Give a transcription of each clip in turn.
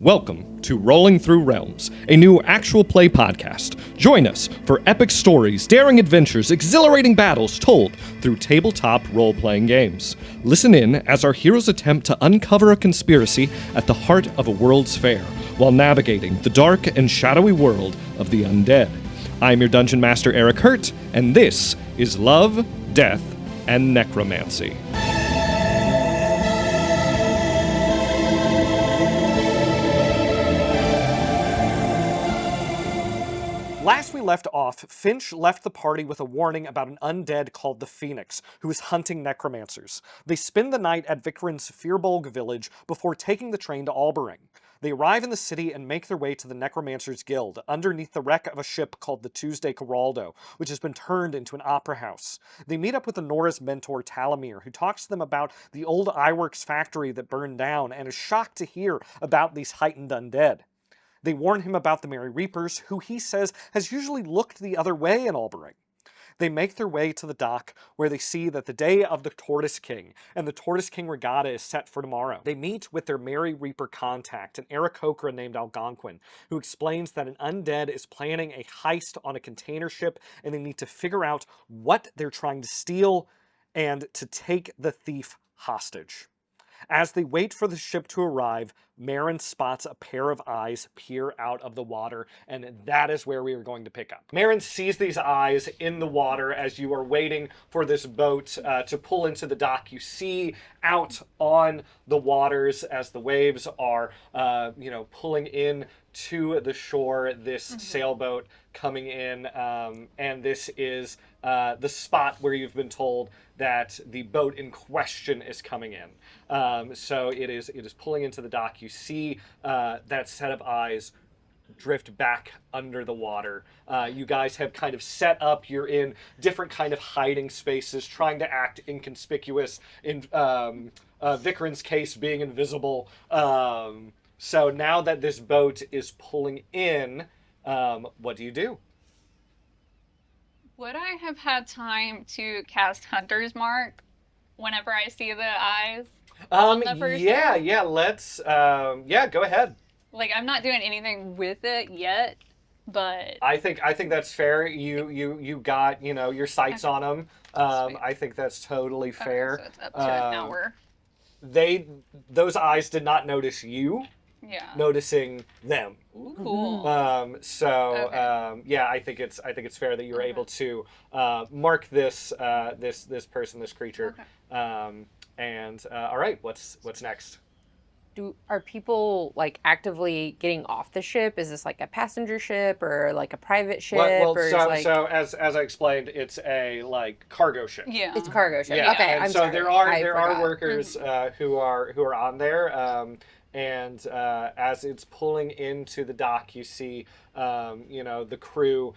Welcome to Rolling Through Realms, a new actual play podcast. Join us for epic stories, daring adventures, exhilarating battles told through tabletop role-playing games. Listen in as our heroes attempt to uncover a conspiracy at the heart of a world's fair, while navigating the dark and shadowy world of the undead. I'm your Dungeon Master Erik Hurt, and this is Love, Death, and Necromancy. Last we left off, Finch left the party with a warning about an undead called the Phoenix, who is hunting necromancers. They spend the night at Vicarin's Firbolg village before taking the train to Albering. They arrive in the city and make their way to the Necromancers Guild, underneath the wreck of a ship called the Tuesday Coraldo, which has been turned into an opera house. They meet up with Honora's mentor, Talamir, who talks to them about the old Iworks factory that burned down and is shocked to hear about these heightened undead. They warn him about the Merry Reapers, who he says has usually looked the other way in Albering. They make their way to the dock, where they see that the day of the Tortoise King and the Tortoise King Regatta is set for tomorrow. They meet with their Merry Reaper contact, an Aarakocra named Algonquin, who explains that an undead is planning a heist on a container ship, and they need to figure out what they're trying to steal and to take the thief hostage. As they wait for the ship to arrive, Marin spots a pair of eyes peer out of the water, and that is where we are going to pick up. Marin sees these eyes in the water as you are waiting for this boat to pull into the dock. You see out on the waters as the waves are, pulling in to the shore, this sailboat coming in, and this is the spot where you've been told that the boat in question is coming in. So it is pulling into the dock. You see that set of eyes drift back under the water. You guys have kind of set up. You're in different kind of hiding spaces, trying to act inconspicuous. In Vicarin's case, being invisible. So now that this boat is pulling in, what do you do? Would I have had time to cast Hunter's Mark whenever I see the eyes on the person? Let's, go ahead. Like, I'm not doing anything with it yet, but... I think that's fair. You got, your sights on them. I think that's totally fair. Okay, so it's up to an hour. Those eyes did not notice you. Yeah. Noticing them. Ooh, cool. Okay. I think it's fair that you're able to mark this person, this creature. Okay. All right, what's next? Are people like actively getting off the ship? Is this like a passenger ship or like a private ship? So as I explained, it's a like cargo ship. Yeah, it's a cargo ship. Yeah. Okay, and there are workers who are on there. And as it's pulling into the dock, you see, the crew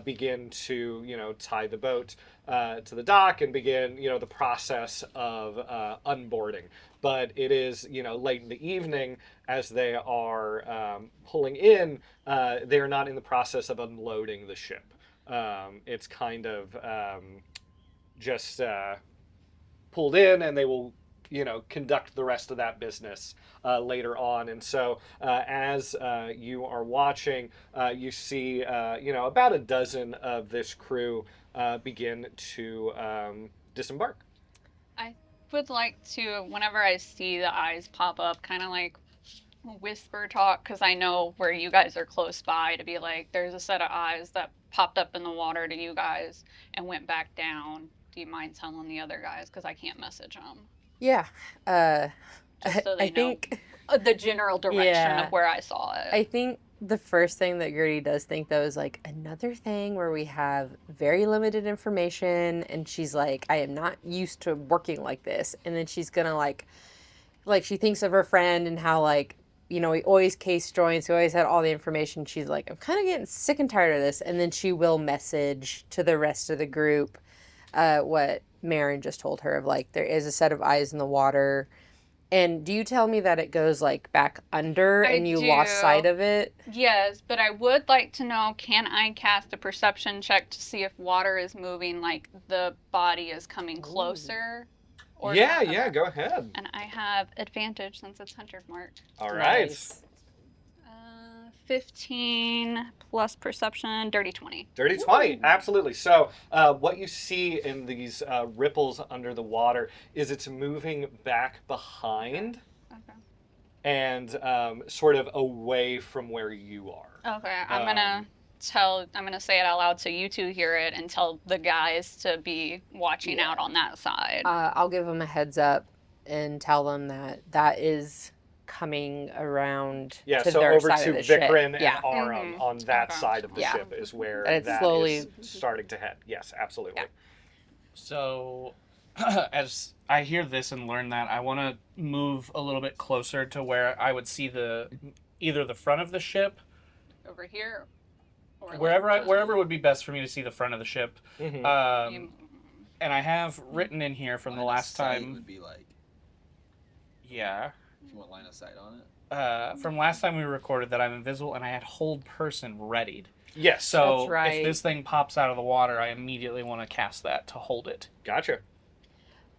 begin to, tie the boat to the dock and begin, the process of unboarding. But it is, late in the evening as they are pulling in, they are not in the process of unloading the ship. It's kind of just pulled in, and they will conduct the rest of that business later on. And so as you are watching, you see, about a dozen of this crew begin to disembark. I would like to, whenever I see the eyes pop up, kind of like whisper talk, because I know where you guys are close by, to be like, there's a set of eyes that popped up in the water to you guys and went back down. Do you mind telling the other guys? Because I can't message them. Yeah. Just so they know the general direction of where I saw it. I think the first thing that Gertie does think, though, is like another thing where we have very limited information, and she's like, I am not used to working like this. And then she's gonna like she thinks of her friend and how we always case joints, we always had all the information. She's like, I'm kind of getting sick and tired of this. And then she will message to the rest of the group what Marin just told her of, like, there is a set of eyes in the water. And do you tell me that it goes like back under and you lost sight of it? Yes, but I would like to know, can I cast a perception check to see if water is moving, like the body is coming closer? Or go ahead. And I have advantage since it's Hunter's Mark. All right. Nice. 15 plus perception, dirty 20. Dirty 20, absolutely. So what you see in these ripples under the water is it's moving back behind Okay. and sort of away from where you are. Okay, I'm gonna say it out loud so you two hear it and tell the guys to be watching out on that side. I'll give them a heads up and tell them that is coming around Yeah, to so their over side to of the ship. Vikrin and Yeah. Aram Mhm. on that Okay. side of the Yeah. ship is where And it's that slowly- is starting to head. Yes, absolutely. Yeah. So, as I hear this and learn that, I want to move a little bit closer to where I would see either the front of the ship, Over here, or wherever would be best for me to see the front of the ship. Mhm. And I have written in here from the Line of last sight time. would be like, Yeah. if you want line of sight on it. From last time we recorded that I'm invisible and I had hold person readied. Yes. So That's right. if this thing pops out of the water, I immediately want to cast that to hold it. Gotcha.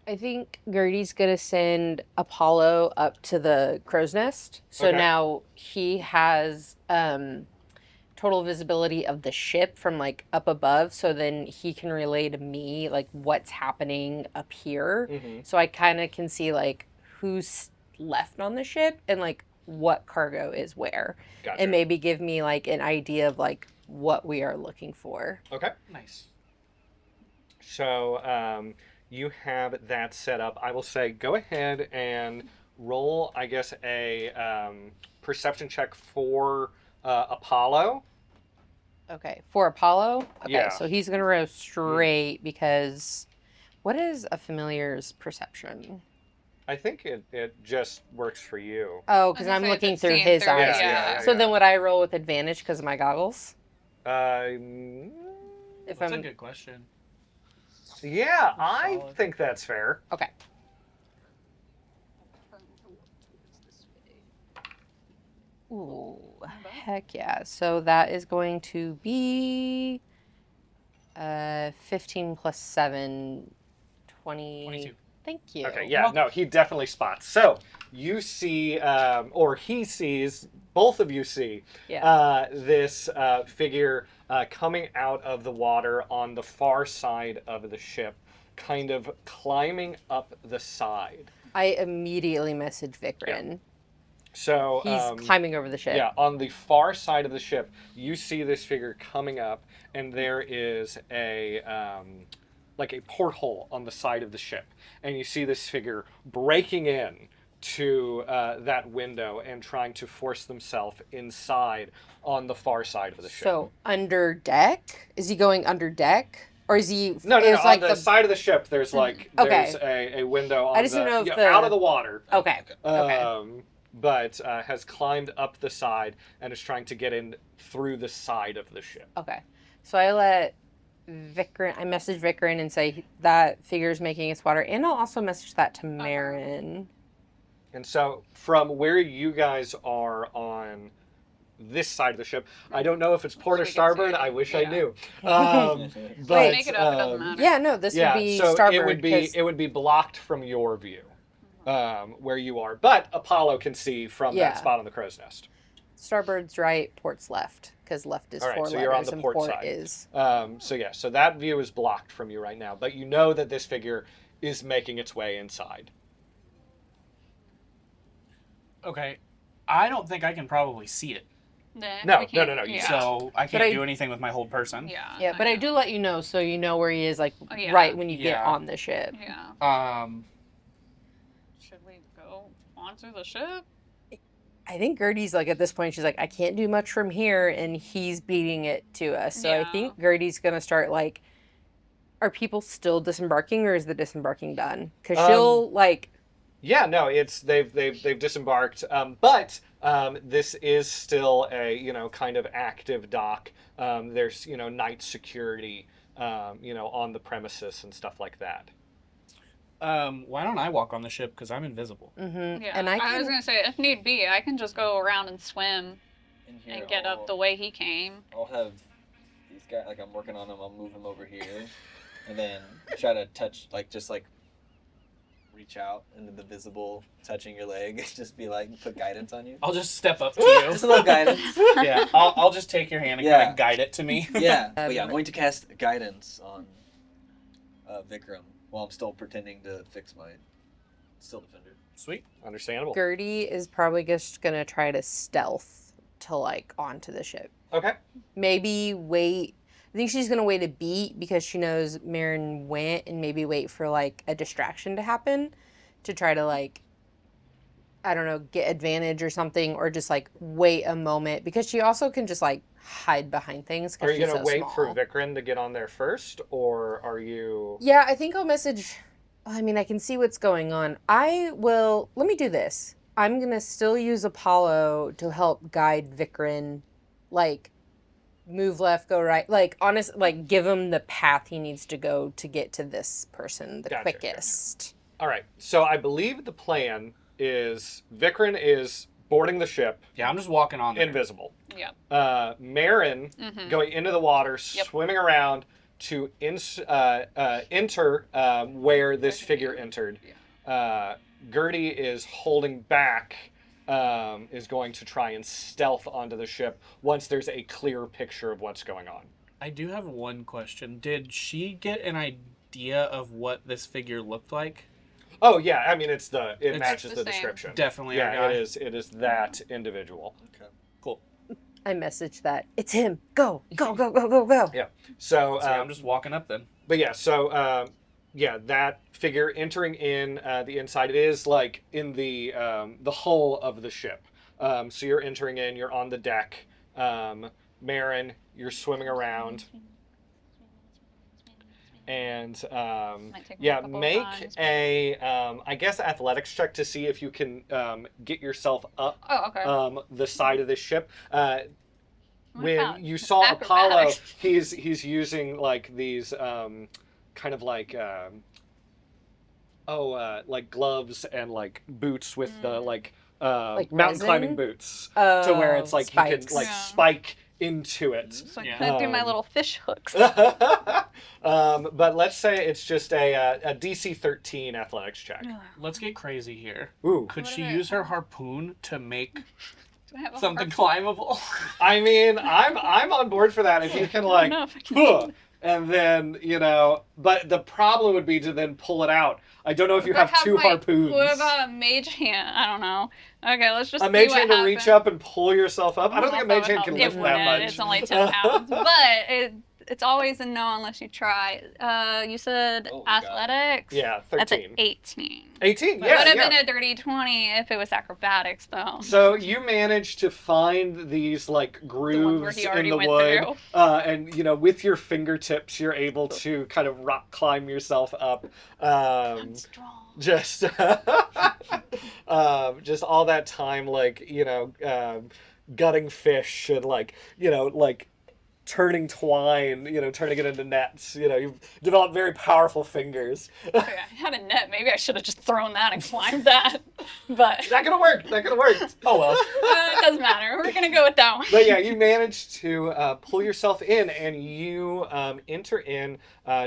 I think Gertie's gonna send Apollo up to the crow's nest. So Okay. now he has total visibility of the ship from like up above. So then he can relay to me like what's happening up here. Mm-hmm. So I kind of can see like who's left on the ship and like what cargo is where, Gotcha. and maybe give me like an idea of like what we are looking for. Okay. Nice. So you have that set up. I will say go ahead and roll, I guess, a perception check for Apollo. Okay, for Apollo. Okay, Yeah. so he's gonna roll straight because what is a familiar's perception? I think it just works for you. Oh, because I was I'm gonna say looking it's through seeing his through, eyes. yeah. So then would I roll with advantage because of my goggles? If That's a I'm good question. Yeah, I Solid. think that's fair. okay. Ooh, heck yeah. So that is going to be 15 plus 7, 20. 22. Thank you. Okay, yeah, no, he definitely spots. So you see, or he sees, both of you see this figure coming out of the water on the far side of the ship, kind of climbing up the side. I immediately message Vikrin. So He's climbing over the ship. yeah, on the far side of the ship, you see this figure coming up, and there is a like a porthole on the side of the ship, and you see this figure breaking in to that window and trying to force themselves inside on the far side of the ship. So under deck? Is he going under deck? Or is he No, it's on the side of the ship, there's like Okay. there's a window on I just didn't know if the- out of the water. Okay. Okay. But has climbed up the side and is trying to get in through the side of the ship. Okay. So I message Vikrin and say that figure's making its water, and I'll also message that to Marin. And so from where you guys are on this side of the ship, I don't know if it's port or We can starboard. see it. I wish I Yeah. knew. Wait, But make it up, it doesn't matter. Yeah, no, this yeah, would be so starboard. it would be blocked from your view, where you are. But Apollo can see from Yeah. that spot on the crow's nest. Starboard's right, port's left, because left is All right, 4 so letters you're on the and port port side. is. So that view is blocked from you right now. But you know that this figure is making its way inside. Okay. I don't think I can probably see it. No, We can't- no, you Yeah. So I But can't I- do anything with my hold person. Yeah. Yeah, but I do let you know so you know where he is, like, Oh, yeah. right when you get Yeah. on the ship. Yeah. Um, Should we go onto the ship? I think Gertie's like at this point, she's like, I can't do much from here, and he's beating it to us. So I Yeah. think Gertie's gonna start like, are people still disembarking, or is the disembarking done? Because she'll like, Yeah, no, it's they've disembarked, but this is still a kind of active dock. There's night security on the premises and stuff like that. why don't I walk on the ship because I'm invisible? mm-hmm. Yeah. And I was gonna say, if need be, I can just go around and swim In here, and get up the way he came. I'll have these guys, like I'm working on them, I'll move them over here. And then try to touch, like, just like reach out into the visible, touching your leg, just be like, put guidance on you? I'll just step up to you. Just a little guidance. Yeah, I'll just take your hand and kind of guide it to me. Yeah, but yeah, I'm going to cast guidance on Vikram while I'm still pretending to fix my Still Defender. Sweet. Understandable. Gertie is probably just gonna try to stealth to like onto the ship. Okay. Maybe wait. I think she's gonna wait a beat because she knows Marin went, and maybe wait for like a distraction to happen to try to like, I don't know, get advantage or something, or just like wait a moment because she also can just like hide behind things. Are you she's going to so wait for small. Vikram to get on there first, or are you... Yeah, I think I'll message. I mean, I can see what's going on. I will. Let me do this. I'm gonna still use Apollo to help guide Vikram, like move left, go right, like honest, like give him the path he needs to go to get to this person the Gotcha, quickest. All right, so I believe the plan is Vikram is boarding the ship, Yeah, I'm just walking on there. invisible. Yeah. Marin going into the water, swimming around to enter where this figure entered. Gertie is holding back, is going to try and stealth onto the ship once there's a clear picture of what's going on. I do have one question. Did she get an idea of what this figure looked like? Oh yeah, I mean it matches the the same. description. Definitely our Yeah, guy. it is that individual. Okay. Cool. I messaged that. It's him. Go, go, go, go, go, go. Yeah. So, So I'm just walking up then. but yeah, so that figure entering in the inside. It is like in the hull of the ship. So you're entering in. You're on the deck. Marin, you're swimming around. And Might take me a yeah, couple of make times. a I guess athletics check to see if you can get yourself up Oh, okay. the side of the ship. When found you saw Apollo, acrobatics. he's using like these kind of like like gloves and like boots with the like Like mountain resin? climbing boots to where it's like you spikes. can like Yeah. spike into it. So I Yeah. can do my little fish hooks. But let's say it's just a DC 13 athletics check. Let's get crazy here. Ooh. Could What she did I- use her harpoon to make Do I have a something harp? climbable? I mean, I'm on board for that if you can like, know if I can "Huh," do and then but the problem would be to then pull it out. I don't know if you What have two harpoons. What about a mage hand? I don't know. Okay, let's just A see mage what hand to happens. reach up and pull yourself up? I don't think a know mage if that hand would can help. lift It that wouldn't. much. It's only 10 pounds. But it's always a no unless you try. You said Oh, God. athletics? Yeah, That's 13. an 18. 18, It yeah, would have yeah. been a dirty 20 if it was acrobatics, though. So you manage to find these like The ones where grooves he in already the went wood, through. and with your fingertips, you're able to kind of rock climb yourself up. I'm strong. Just just all that time gutting fish and turning twine, turning it into nets. You've developed very powerful fingers. Okay, I had a net. Maybe I should have just thrown that and climbed that. But That could have worked. Oh well. it doesn't matter. We're going to go with that one. But yeah, you managed to pull yourself in, and you enter in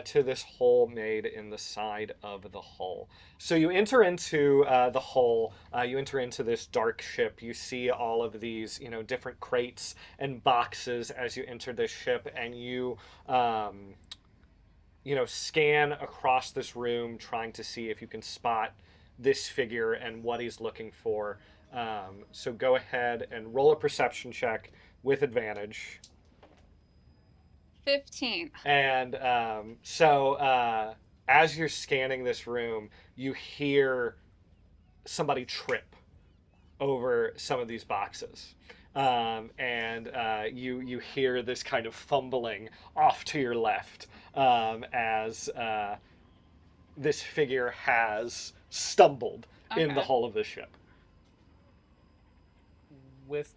to this hole made in the side of the hull. So you enter into the hull. You enter into this dark ship. You see all of these, different crates and boxes as you enter this ship, and you, scan across this room, trying to see if you can spot this figure and what he's looking for. So go ahead and roll a perception check with advantage. 15. And as you're scanning this room, you hear somebody trip over some of these boxes. You hear this kind of fumbling off to your left as this figure has stumbled in the Okay. hull of the ship. With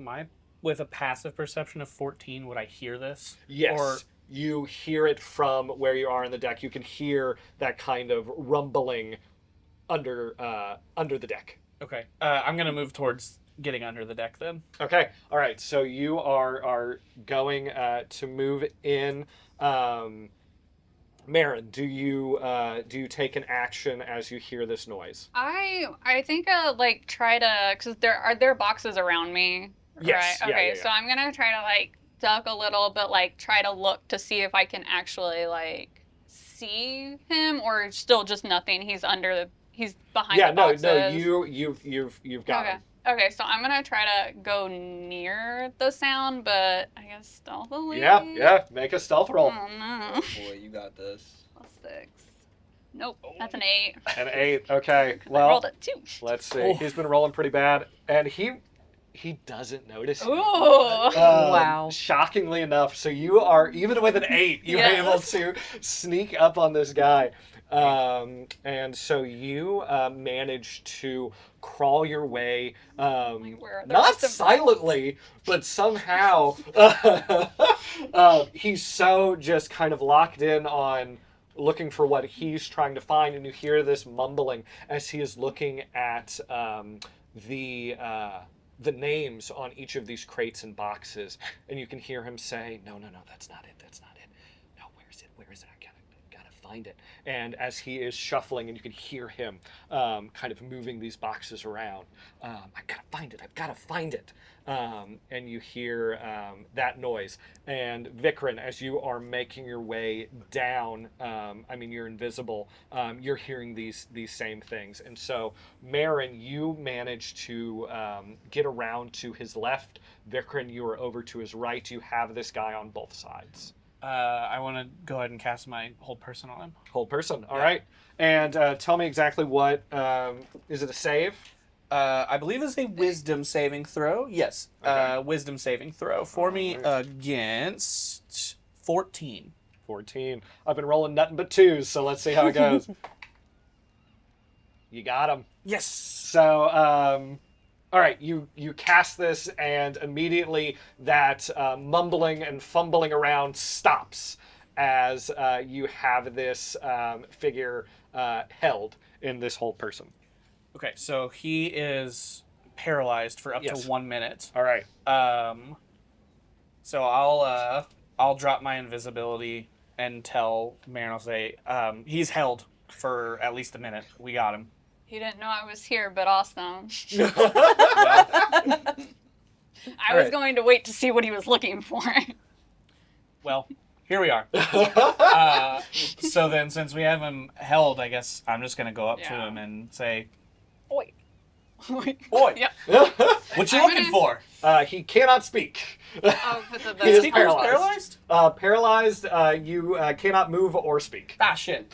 a passive perception of 14, would I hear this? Yes. Or You hear it from where you are on the deck. You can hear that kind of rumbling under the deck. okay, I'm gonna move towards getting under the deck then. Okay. All right. So you are going to move in. Marin, do you take an action as you hear this noise? I think I'll like try to, because there are boxes around me. Yes. Right. Yeah, Okay. yeah, So yeah. I'm gonna try to like duck a little, but like try to look to see if I can actually like see him, or still just nothing. He's behind Yeah, the no, boxes. no, you've got Okay. him. Okay, so I'm gonna try to go near the sound, but I guess stealthily. Yeah, make a stealth roll. Oh no. Oh, boy, you got this. +6. Nope, that's an 8. An 8. Okay, I well, rolled a 2. let's see. Oh. He's been rolling pretty bad, and he doesn't notice you. Ooh. Wow. Shockingly enough, so you are, even with an 8, you're Yes. able to sneak up on this guy. And so you manage to crawl your way, Like, where are the not rest of- silently, but somehow he's so just kind of locked in on looking for what he's trying to find, and you hear this mumbling as he is looking at the names on each of these crates and boxes, and you can hear him say, "No, that's not it. That's not it. No, where is it? Where is it? I gotta find it." And as he is shuffling, and you can hear him kind of moving these boxes around, I gotta find it. I've gotta find it. And you hear that noise. And Vikran, as you are making your way down, you're invisible. You're hearing these same things. And so, Marin, you manage to get around to his left. Vikran, you are over to his right. You have this guy on both sides. I want to go ahead and cast my hold person on him. Whole person. All right. And tell me exactly what is it a save? I believe it's a wisdom saving throw. Yes. Okay. Wisdom saving throw for me against 14. 14. I've been rolling nothing but 2s, so let's see how it goes. You got him. Yes. So, all right, you cast this, and immediately that mumbling and fumbling around stops as you have this figure held in this whole person. Okay, so he is paralyzed for up Yes. to 1 minute. All right. So I'll drop my invisibility and tell Marin, I'll say, he's held for at least a minute. We got him. He didn't know I was here, but awesome. Well, I was going to wait to see what he was looking for. well, here we are. So then, since we have him held, I guess I'm just going to go up to Yeah. him and say, Oi. Oi. Yep. What you I'm looking gonna- for? He cannot speak. Oh, put the He is He was paralyzed. Paralyzed, you cannot move or speak. Ah, shit.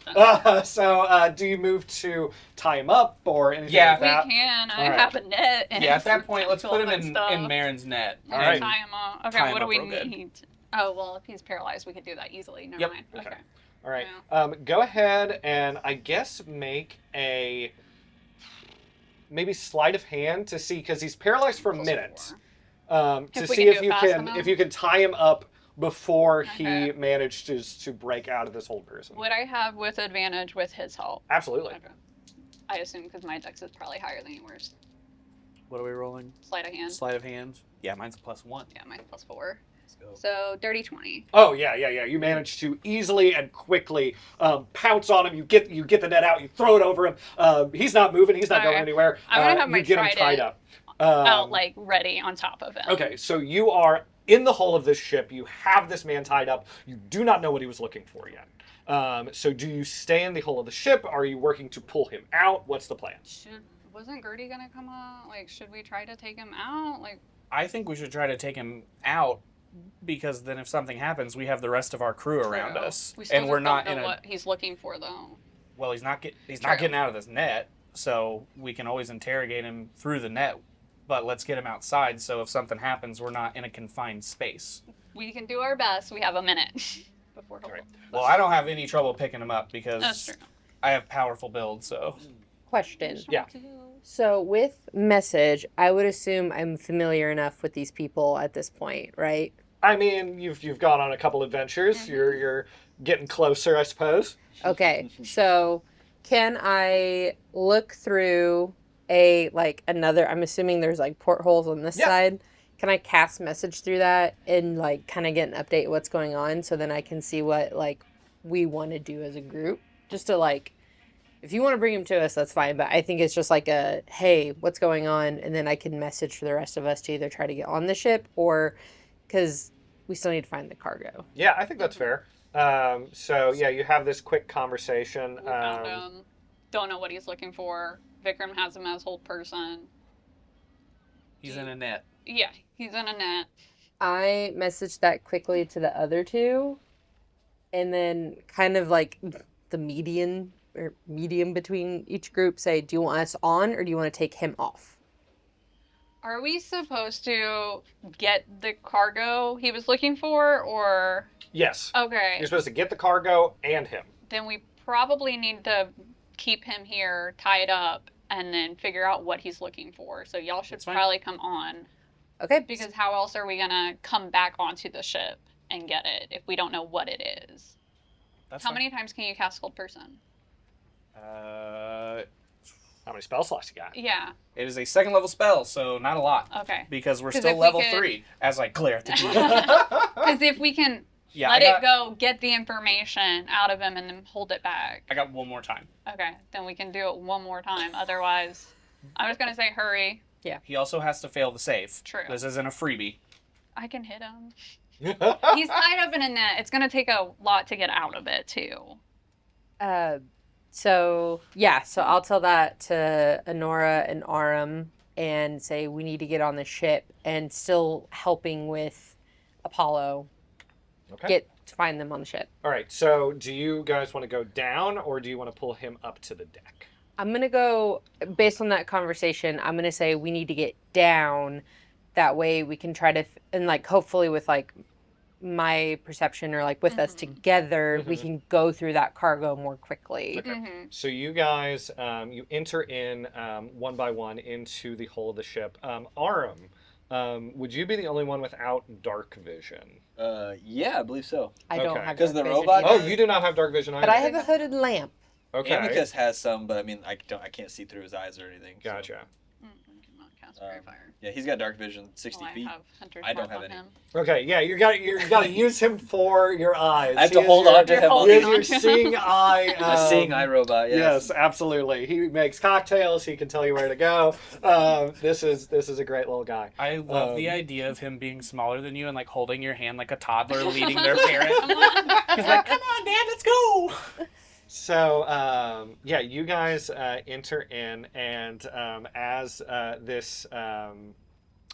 So, do you move to tie him up or anything Yeah. like We that? can. I All right. have a net. And Yeah, at that point, let's put him filled with stuff. in Marin's net. All right. Tie him up. Okay, Tie him what do up we real good. need? Oh, well, if he's paralyzed, we could do that easily. Never Yep. mind. Okay. Okay. All right. Yeah. Go ahead and I guess make a maybe sleight of hand to see, because he's paralyzed for a +4. minute. To If we see can if do it you fast can enough. tie him up before he Okay. manages to break out of this whole person. Would I have with advantage with his help? Absolutely. Okay. I assume because my dex is probably higher than yours. What are we rolling? Sleight of hand. Sleight of hand. Yeah, mine's +1. Yeah, mine's +4. Let's go. So dirty 20. Oh yeah. You manage to easily and quickly pounce on him. You get the net out. You throw it over him. He's not moving. He's not going Okay. anywhere. I'm gonna have you my get him tied trident up. out like ready on top of him. Okay, so you are in the hull of this ship. You have this man tied up. You do not know what he was looking for yet. So do you stay in the hull of the ship? Are you working to pull him out? What's the plan? Wasn't Gertie gonna come out? Like, should we try to take him out? Like, I think we should try to take him out, because then if something happens, we have the rest of our crew around true. us, We still and we're just not don't in know a. what he's looking for though. Well, he's not True. getting out of this net, so we can always interrogate him through the net. But let's get him outside, so if something happens, we're not in a confined space. We can do our best. We have a minute before he'll. Right. Well, I don't have any trouble picking him up That's because true. I have powerful build. So Question. Yeah. So with message, I would assume I'm familiar enough with these people at this point, right? I mean, you've gone on a couple adventures. Mm-hmm. You're getting closer, I suppose. Okay. So can I look through another, I'm assuming there's like portholes on this Yeah. side. Can I cast message through that and like kind of get an update of what's going on, so then I can see what like we want to do as a group. Just to like, if you want to bring him to us, that's fine. But I think it's just like a, hey, what's going on? And then I can message for the rest of us to either try to get on the ship or, because we still need to find the cargo. Yeah, I think that's fair. So yeah, you have this quick conversation. We found him. Don't know what he's looking for. Vikram has him as hold person. He's in a net. Yeah, he's in a net. I messaged that quickly to the other two, and then kind of like the medium between each group say, do you want us on or do you want to take him off? Are we supposed to get the cargo he was looking for, or? Yes. Okay. You're supposed to get the cargo and him. Then we probably need to keep him here tied up and then figure out what he's looking for. So y'all should probably come on. Okay. Because how else are we going to come back onto the ship and get it if we don't know what it is? How many times can you cast Hold Person? How many spell slots you got? Yeah. It is a 2nd level spell, so not a lot. Okay. Because we're still level 3 as I glare at the DM. Because if we can let it go, get the information out of him, and then hold it back. I got one more time. Okay, then we can do it one more time. Otherwise, I'm just going to say hurry. Yeah. He also has to fail the save. True. This isn't a freebie. I can hit him. He's tied up in a net. It's going to take a lot to get out of it, too. So I'll tell that to Honora and Aram and say we need to get on the ship and still helping with Apollo. Okay. Find them on the ship. All right. So do you guys want to go down or do you want to pull him up to the deck? I'm going to go, based on that conversation, I'm going to say we need to get down. That way we can try to, and like hopefully with like my perception or like with us together, we can go through that cargo more quickly. Okay. So you guys, you enter in one by one into the hull of the ship. Aram, would you be the only one without dark vision? Yeah, I believe so. I don't Okay. have Because dark the vision robot- either. Oh, you do not have dark vision either. But I have a hooded lamp. Okay. Amicus has some, but I mean, I can't see through his eyes or anything. so- Gotcha. Cannot cast Fairy Fire. Yeah, he's got dark vision, 60 Well, feet. I have Hunter's I don't Mark have on any. him. Okay, yeah, you got to use him for your eyes. I have He to is hold your- on to him. holding He is on your to him. seeing eye. A seeing eye robot, yes. Yes, absolutely. He makes cocktails. He can tell you where to go. This is a great little guy. I love the idea of him being smaller than you and like holding your hand like a toddler leading their parent. Come on. He's like, come on, Dad, let's go. So, yeah, you guys enter in, and as this,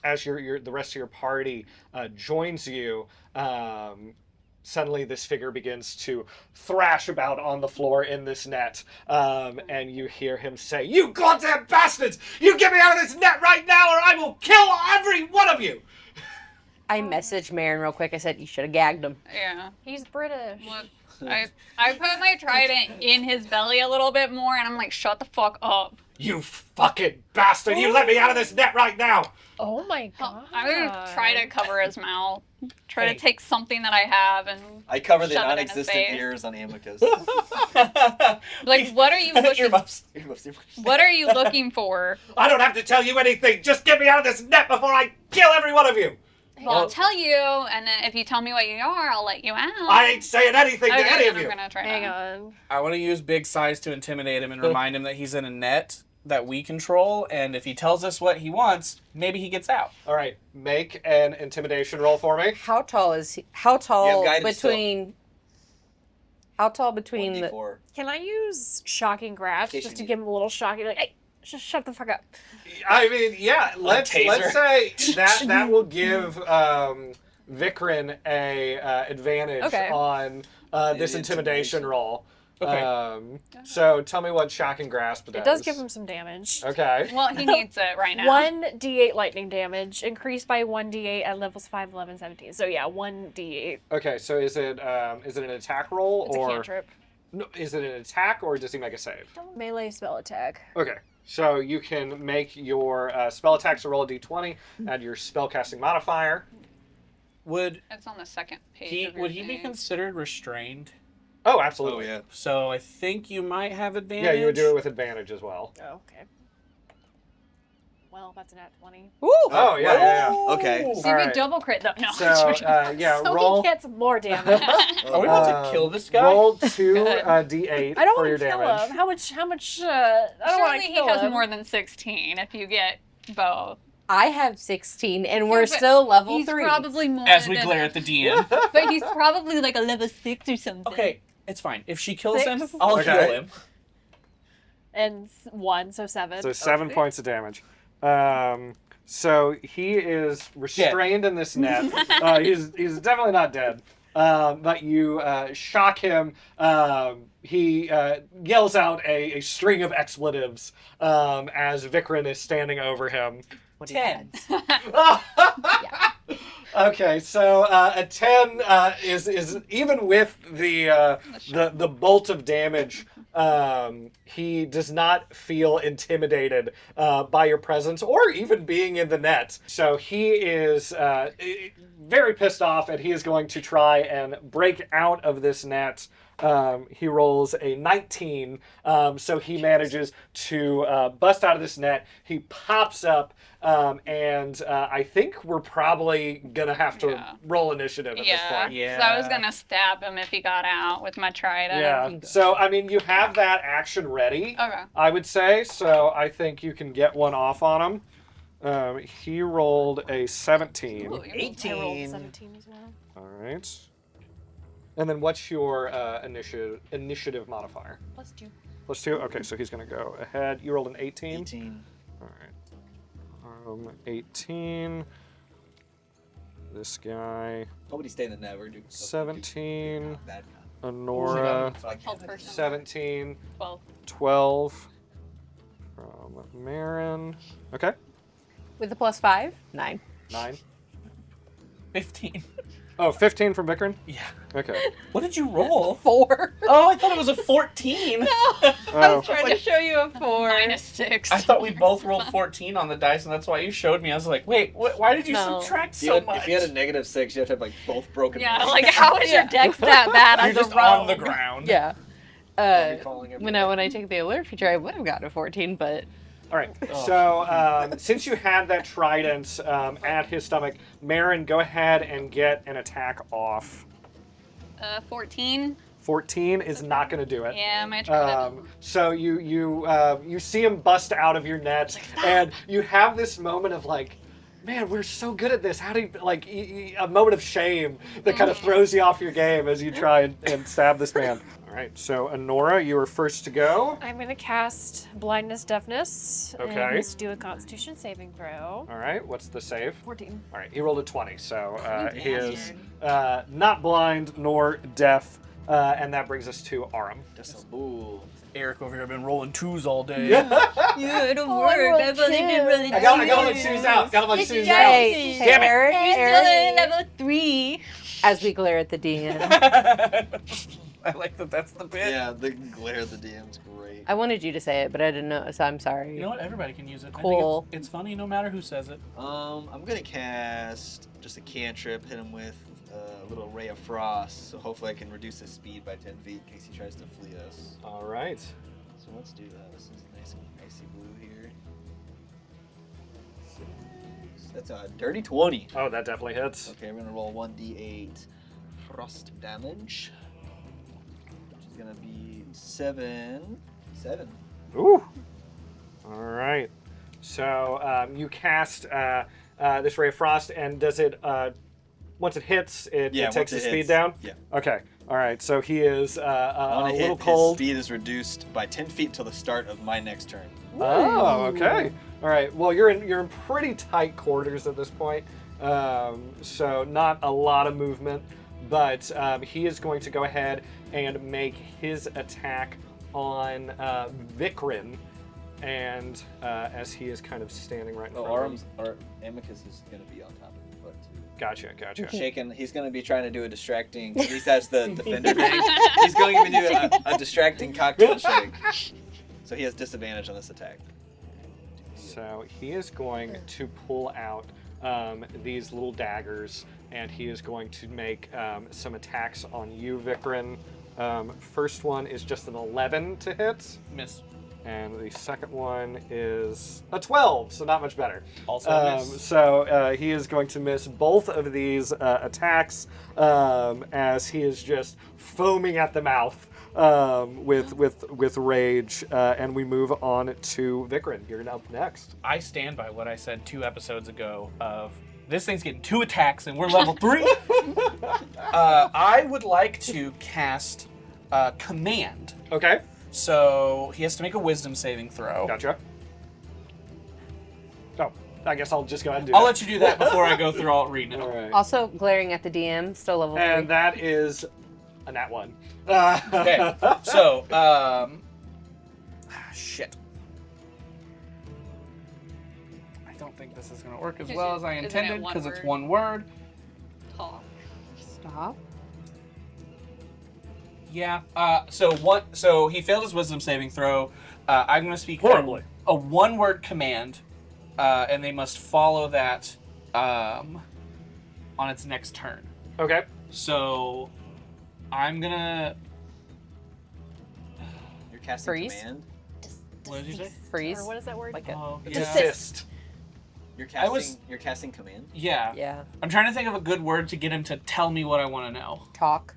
as the rest of your party joins you, suddenly this figure begins to thrash about on the floor in this net, and you hear him say, "You goddamn bastards! You get me out of this net right now, or I will kill every one of you!" I messaged Marin real quick. I said, you should have gagged him. Yeah. He's British. Look, I put my trident in his belly a little bit more, and I'm like, shut the fuck up. You fucking bastard! You let me out of this net right now! Oh my god. I'm gonna try to cover his mouth. Try to take something that I have and I cover the shove it in his non-existent face. ears on Amicus. Like, what are you looking? Earmuffs. What are you looking for? I don't have to tell you anything. Just get me out of this net before I kill every one of you. Well, I'll tell you, and then if you tell me what you are, I'll let you out. I ain't saying anything to any of I'm you. gonna try Hang to. on. I want to use big size to intimidate him and remind him that he's in a net that we control, and if he tells us what he wants, maybe he gets out. All right, make an intimidation roll for me. How tall is he? How tall guidance between... How tall between the... 1d4. Can I use shocking grasp In case just you to need give him a little shocking? Like, hey, just shut the fuck up. I mean, yeah, let's taser. say that will give Vikrin a advantage Okay. on this intimidation Intimidation. roll. Okay. So tell me what shock and grasp does. It does give him some damage. Okay. Well, he needs it right now. 1d8 lightning damage, increased by 1d8 at levels 5, 11, 17. So yeah, 1d8. Okay, so is it an attack roll It's a or cantrip. no, is it an attack or does he make a save? Melee spell attack. Okay. So you can make your spell attacks to roll a d20, add your spellcasting modifier. Would It's on the second page. would he be considered restrained? Oh, absolutely. Oh, yeah. So I think you might have advantage. Yeah, you would do it with advantage as well. Oh, okay. well, that's a nat 20. Woo! Oh, yeah. Okay. So you All would right. double crit though. No. So, yeah, So roll. he gets more damage. Are we about to kill this guy? Roll 2 Good. d8 I don't for want your to kill damage. him. How much, I don't want Surely to he kill has him. more than 16 if you get both. I have 16, and we're but still level He's 3. probably more As we than glare at the DM. But he's probably like a level 6 or something. Okay, it's fine. If she kills him, 6? I'll Okay. heal him. And 1, so 7. So 7 points of damage. So he is restrained in this net. He's definitely not dead. But you shock him. He yells out a string of expletives as Vikrin is standing over him. 10. Okay, so a 10 is even with the bolt of damage. He does not feel intimidated by your presence or even being in the net. So he is very pissed off, and he is going to try and break out of this net. He rolls a 19, so he manages to bust out of this net. He pops up, and I think we're probably going to have to roll initiative at this point. So I was gonna stab him if he got out with my trident. Yeah. So, I mean, you have that action ready, Okay. I would say, so I think you can get one off on him. He rolled a 17. Ooh, you rolled- I rolled 18. 17 as well. All right. And then what's your initiative modifier? +2. +2? Okay, so he's going to go ahead. You rolled an 18? 18. All right. 18. This guy. Nobody stay in the net. We're doing 17. Bad Honora. Hold person. 17. 12. 12. From Marin. Okay. With the +5, 9. 9. 15. Oh, 15 from Vikrin? Yeah. Okay. What did you roll? 4. Oh, I thought it was a 14. I Oh. was trying to show you a 4. -6. I thought we both rolled 14 on the dice, and that's why you showed me. I was like, wait, why did you No. subtract If so much? if you had a -6, you have to have like both broken. Yeah, bones. like how is your dex that bad You're as just a rogue? on the ground. Yeah. I'll be calling every When I take the alert feature, I would have gotten a 14, but All right. So since you had that trident at his stomach, Marin, go ahead and get an attack off. 14. 14 is not going to do it. Yeah, my trident. So you see him bust out of your net, and you have this moment of like, man, we're so good at this. How do you, like, a moment of shame that kind of throws you off your game as you try and stab this man. All right, so Honora, you are first to go. I'm going to cast Blindness, Deafness. Okay. And he has to do a Constitution saving throw. All right, what's the save? 14. All right, he rolled a 20, so he is bastard. not blind nor deaf, and that brings us to Aram. Just a bull. Eric over here been rolling 2s all day. Yeah, it'll work. I've only been really I got all my twos out. Got all my twos out. Hey, Damn it. Eric, You're still Eric, at level 3. as we glare at the DM. I like that that's the bit. Yeah, the glare of the DM's great. I wanted you to say it, but I didn't know, so I'm sorry. You know what? Everybody can use it. Cool. I think it's funny no matter who says it. I'm gonna cast just a cantrip, hit him with a little ray of frost, so hopefully I can reduce his speed by 10 feet in case he tries to flee us. All right. So let's do that. This is nice and icy blue here. That's a dirty 20. Oh, that definitely hits. Okay, we're gonna roll 1d8 frost damage, which is gonna be 7. Ooh. All right. So you cast this ray of frost, and does it? Once it hits, it Yeah, takes once his it speed hits, down. yeah. Okay. All right. So he is a On a little hit, cold. his speed is reduced by 10 feet till the start of my next turn. Oh, okay. All right. Well, you're in pretty tight quarters at this point, so not a lot of movement. But he is going to go ahead and make his attack on Vikrin, and as he is kind of standing right in front of him. Our Amicus is gonna be on top of him, but Gotcha. shaken. He's gonna be trying to do a distracting. At least that's the defender thing. He's going to do a distracting cocktail shake. So he has disadvantage on this attack. So he is going to pull out these little daggers, and he is going to make some attacks on you, Vikrin. First one is just an 11 to hit, Miss. And the second one is a 12, so not much better. Also a miss. So he is going to miss both of these attacks as he is just foaming at the mouth with rage. And we move on to Vikrin. You're up next. I stand by what I said 2 episodes ago of this thing's getting 2 attacks and we're level 3. I would like to cast Command. Okay. So he has to make a wisdom saving throw. Gotcha. Oh, I guess I'll just go ahead and do I'll that. let you do that before I go through all reading it. All right. Also, glaring at the DM, still level 3. And that is a nat 1. Okay, so, shit. I don't think this is going to work as well as I Isn't it intended one because it's word? one word. Talk. Stop. Yeah. So he failed his wisdom saving throw. I'm going to speak Horribly. a one-word command, and they must follow that on its next turn. Okay. So I'm gonna. You're casting Freeze? command. What did you say? Freeze. Or what is that word? Like a, Oh, yeah. Desist. You're I casting. was- You're casting command. Yeah. yeah. I'm trying to think of a good word to get him to tell me what I want to know. Talk.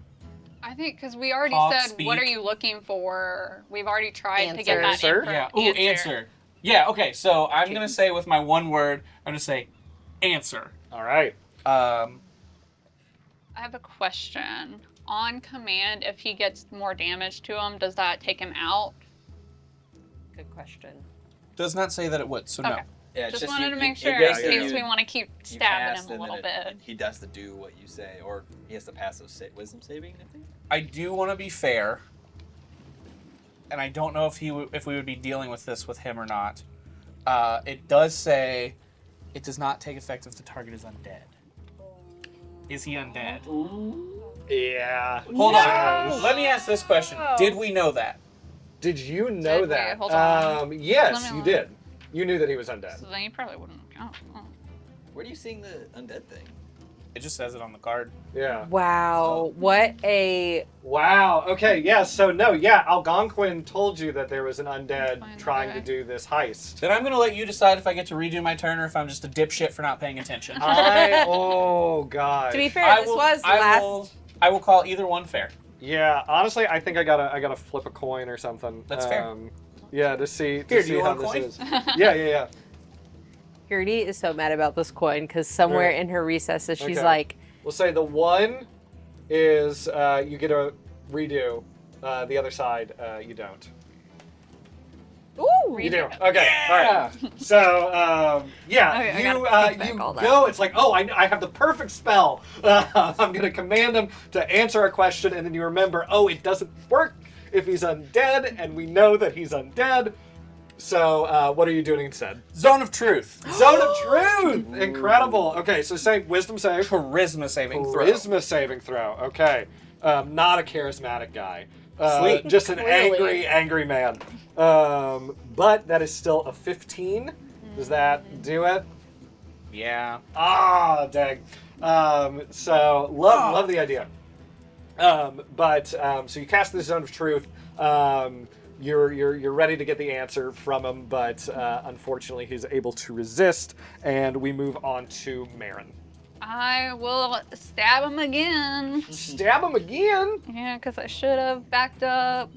I think because we already Talk, said, what are speak. you looking for? We've already tried to get that Answer. info. Yeah. Ooh, answer. Yeah. Okay. So I'm gonna say with my one word, I'm gonna say, answer. All right. I have a question. On command, if he gets more damage to him, does that take him out? Good question. Does not say that it would. So no. Okay. Yeah, it's Just just wanted you- to make it sure goes in to case you- we want to keep you stabbing cast him a and little then bit. He has to do what you say, or he has to pass a wisdom saving, I think. I do want to be fair, and I don't know if if we would be dealing with this with him or not. It does say it does not take effect if the target is undead. Is he undead? Yeah. Hold on. Let me ask this question. No. Did we know that? Did you know Did we? that? Hold on. Yes, Let me you look. did. You knew that he was undead. So then you probably wouldn't count. Oh. Where are you seeing the undead thing? It just says it on the card. Yeah. Wow. What a. Wow. Okay. Yeah. So no. Yeah. Algonquin told you that there was an undead Fine, trying okay. to do this heist. Then I'm going to let you decide if I get to redo my turn or if I'm just a dipshit for not paying attention. Oh God. To be fair, this was last. I will call either one fair. Yeah. Honestly, I think I gotta flip a coin or something. That's fair. Yeah. To see. Here, To do see you how want a this coin? is. Yeah. Gertie is so mad about this coin because somewhere Right. in her recesses, she's Okay. like, We'll say the one is you get a redo. The other side you don't. ooh. You do. Okay. All right. So, yeah, Okay, I you gotta take back you all that. go. It's like, oh, I have the perfect spell. I'm gonna command him to answer a question, and then you remember, oh, it doesn't work if he's undead, and we know that he's undead. So, what are you doing instead? Zone of Truth. Zone of Truth. Incredible. Okay, so say wisdom save. Charisma saving throw. Charisma saving throw. Okay. Not a charismatic guy. Sweet. Just an Clearly. angry man. But that is still a 15. Does that do it? Yeah. Ah, dang. So love the idea. So you cast the Zone of Truth. You're ready to get the answer from him, but unfortunately he's able to resist, and we move on to Marin. I will stab him again. Stab him again. Yeah, because I should have backed up.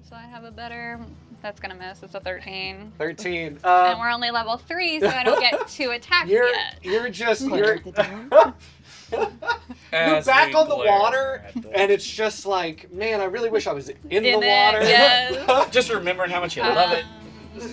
So I have a better. That's gonna miss. It's a 13. 13. And we're only level 3, so I don't get 2 attacks You're yet. you're As back we on the glare water, at the- and it's just like, man, I really wish I was in the In it, water. yes. Just remembering how much you love it.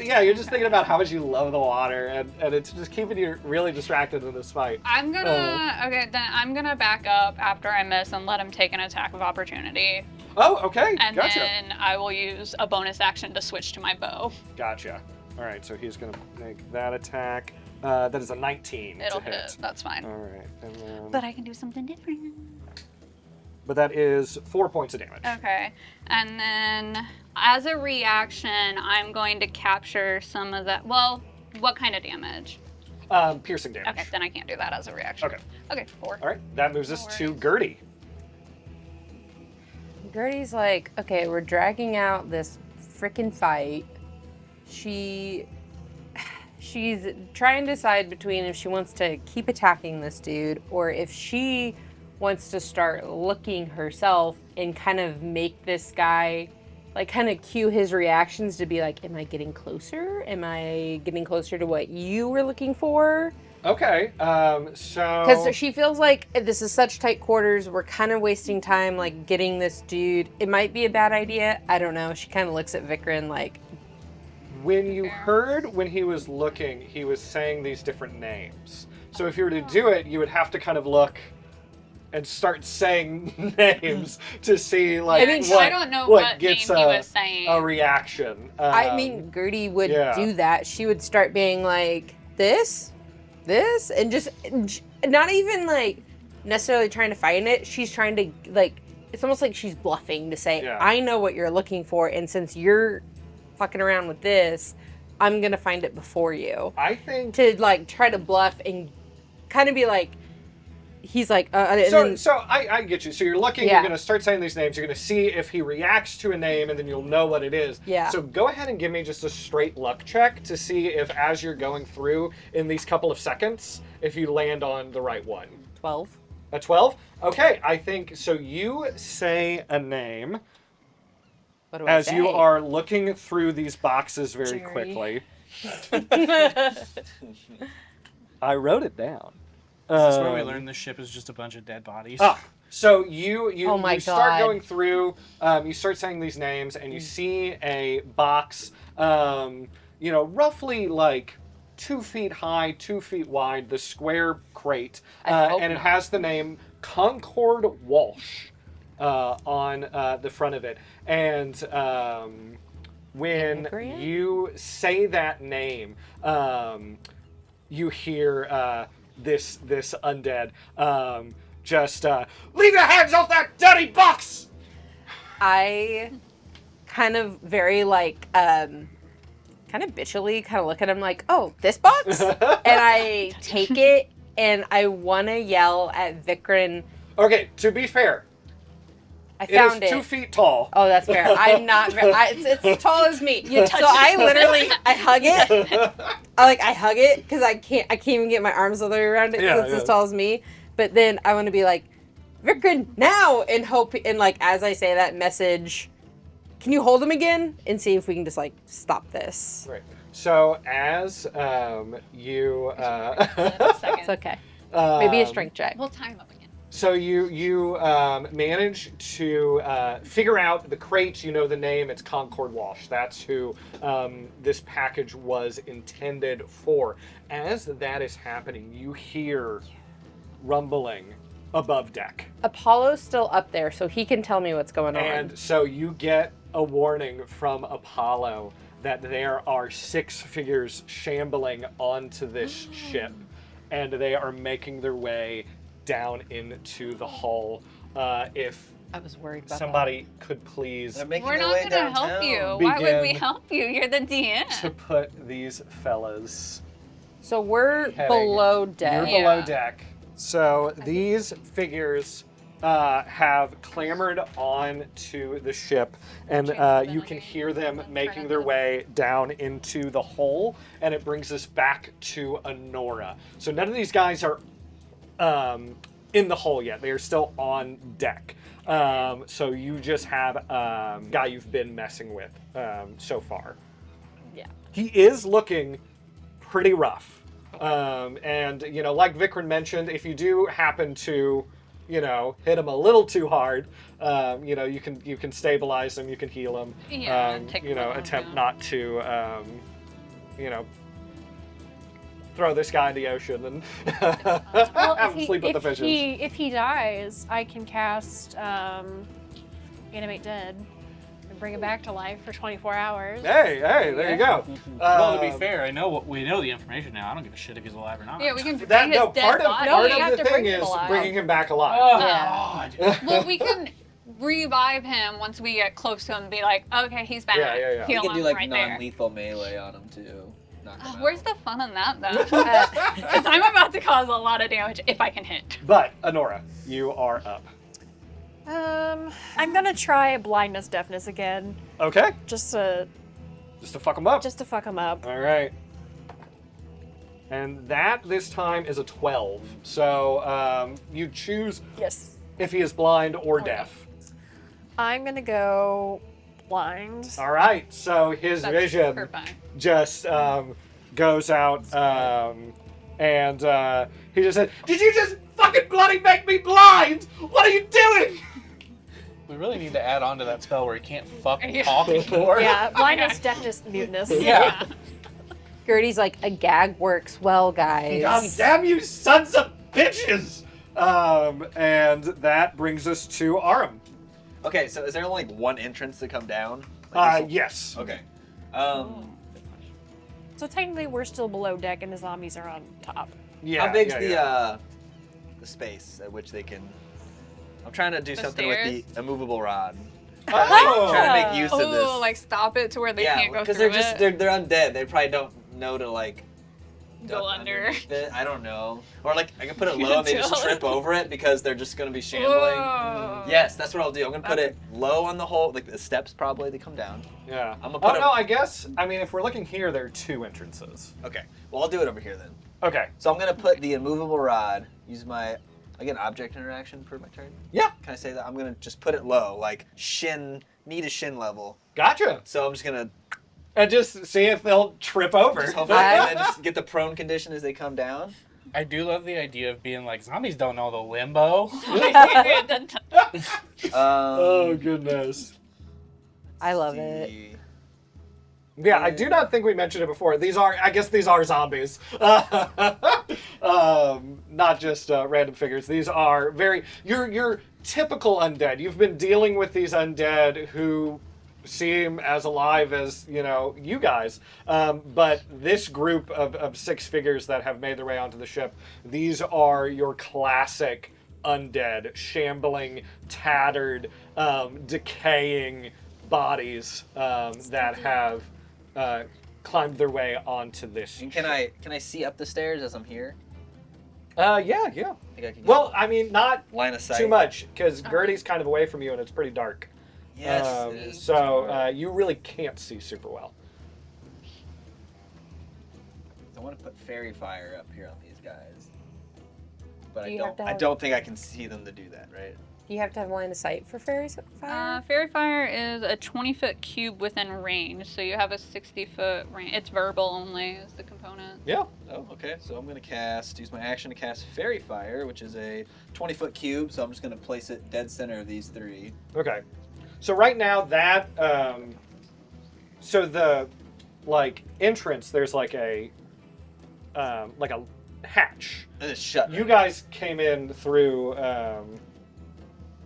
Yeah, you're just thinking about how much you love the water, and it's just keeping you really distracted in this fight. I'm gonna. Okay, then I'm gonna back up after I miss and let him take an attack of opportunity. Oh, okay, And gotcha. then I will use a bonus action to switch to my bow. Gotcha. All right, so he's gonna make that attack. That is a 19 It'll to hit. hit. That's fine. All right, and then, But I can do something different. but that is 4 points of damage. Okay. And then as a reaction, I'm going to capture some of that. Well, what kind of damage? Piercing damage. Okay, then I can't do that as a reaction. Okay. Okay, 4. All right, that moves us No to worries. Gertie. Gertie's like, okay, we're dragging out this freaking fight. she's trying to decide between if she wants to keep attacking this dude or if she wants to start looking herself and kind of make this guy, like, kind of cue his reactions to be like, am I getting closer? Am I getting closer to what you were looking for? Okay, so... Because she feels like this is such tight quarters, we're kind of wasting time, like, getting this dude. It might be a bad idea. I don't know. She kind of looks at Vikrin like... When you heard when he was looking, he was saying these different names. So if you were to do it, you would have to kind of look and start saying names to see, like, I don't know what gets name he was saying. a reaction. I mean, Gertie would do that. She would start being like, this, and just not even, like, necessarily trying to find it. She's trying to, like, it's almost like she's bluffing to say, I know what you're looking for, and since you're fucking around with this, I'm gonna find it before you. I think... To, like, try to bluff and kind of be like, he's like, So I get you. So you're looking, you're going to start saying these names, you're going to see if he reacts to a name, and then you'll know what it is. Yeah. So go ahead and give me just a straight luck check to see if, as you're going through in these couple of seconds, if you land on the right one. 12. A 12? Okay, I think, so you say a name What do I as say? you are looking through these boxes very Jerry. quickly. I wrote it down. Is this where we learn the ship is just a bunch of dead bodies? So you Oh my start God. going through, you start saying these names, and you see a box, roughly like 2 feet high, 2 feet wide, the square crate, and it has the name Concord Walsh on the front of it. And when you say that name, you hear this undead just leave your hands off that dirty box. I kind of very like kind of bitchily kind of look at him like, oh, this box? And I take it and I want to yell at Vikrin. Okay, to be fair, I found it is 2 feet tall. Oh, that's fair. I'm not very, it's as tall as me. So I literally, I hug it. I hug it because I can't even get my arms all the way around it because it's as tall as me. But then I want to be like, Vikrin, now! And hope, and like, as I say that message, can you hold him again? And see if we can just like, stop this. Right. So as you... It's okay. Maybe a strength check. We'll time up again. So you manage to figure out the crate. You know the name. It's Concord Walsh. That's who this package was intended for. As that is happening, you hear rumbling above deck. Apollo's still up there, so he can tell me what's going on. And so you get a warning from Apollo that there are 6 figures shambling onto this ship, and they are making their way down into the hull. If I was worried about somebody could please They're making We're their not way going to downtown. help you. Why would we Begin help you? You're the to DM. put these fellas So we're heading- below deck. You're below deck. So these figures have clambered onto the ship, and you can hear them making their way down into the hole, and it brings us back to Honora. So none of these guys are in the hole yet. They are still on deck. So you just have a guy you've been messing with so far. Yeah. He is looking pretty rough. And, like Vikrin mentioned, if you do happen to, hit him a little too hard, you can stabilize him, you can heal him. Yeah, take him out, attempt yeah. not to, throw this guy in the ocean and Well, have him sleep with the fishes. If he dies, I can cast Animate Dead and bring him back to life for 24 hours. Hey, there you go. Well, to be fair, we know the information now. I don't give a shit if he's alive or not. Yeah, we can bring That, his no, dead part of, body. No, part you of have the to thing bring him is alive. bringing him back alive. Oh, Yeah. God. Well, we can revive him once we get close to him and be like, okay, he's back. Yeah. You Heal can do him like right there. non-lethal melee on him too. Knock him out. Where's the fun in that, though? Because I'm about to cause a lot of damage if I can hit. But, Honora, you are up. I'm gonna try blindness, deafness again, Okay. just to Just to fuck him up. Just to fuck him up. All right. And that this time is a 12. So you choose Yes. if he is blind or deaf. I'm gonna go blind. All right. So his That's vision perfect. just goes out, and he just said, "Did you just fucking bloody make me blind? What are you doing?" We really need to add on to that spell where he can't fucking Yeah. talk anymore. Yeah, blindness, deafness, muteness. Yeah. Gertie's like, a gag works well, guys. God damn you, sons of bitches! And that brings us to Aram. Okay, so is there only like one entrance to come down? Like, Yes. Okay. So technically, we're still below deck, and the zombies are on top. Yeah. How big's yeah. the space at which they can? I'm trying to do The something stairs? with the immovable rod. Oh! Trying to make use of this. Oh, like stop it to where they yeah, can't go because through they're just it. they're undead. They probably don't know to like Go duck under. underneath it. I don't know. Or like I can put it low and they just Until- trip over it because they're just gonna be shambling. Whoa. Yes, that's what I'll do. I'm gonna put it low on the hole, like the steps probably they come down. Yeah. I'm gonna put no, I guess, I mean, if we're looking here, there are 2 entrances. Okay. Well, I'll do it over here then. Okay. So I'm gonna put the immovable rod. Use my again object interaction for my turn. Yeah. Can I say that? I'm gonna just put it low, like knee to shin level. Gotcha. So I'm just gonna And just see if they'll trip over. just hopefully and then just get the prone condition as they come down. I do love the idea of being like, zombies don't know the limbo. Oh, goodness. I love it. see. Yeah, I do not think we mentioned it before. I guess these are zombies. Not just random figures. These are your typical undead. You've been dealing with these undead who seem as alive as, you guys. But this group of 6 figures that have made their way onto the ship, these are your classic undead, shambling, tattered, decaying bodies that have climbed their way onto this. And can I see up the stairs as I'm here? Yeah. I think I can. Well, I mean, not line of sight. too much, because Gertie's kind of away from you and it's pretty dark. Yes. it is. So you really can't see super well. I want to put fairy fire up here on these guys, but Do you have to I have- don't think I can see them to do that, right? Do you have to have line of sight for fairy fire? Fairy fire is a 20-foot cube within range, so you have a 60-foot range. It's verbal only is the component. Yeah. Oh, okay. So I'm gonna use my action to cast fairy fire, which is a 20-foot cube. So I'm just gonna place it dead center of these 3. Okay. So right now that so the entrance, there's like a hatch. And it's shut. You guys came in through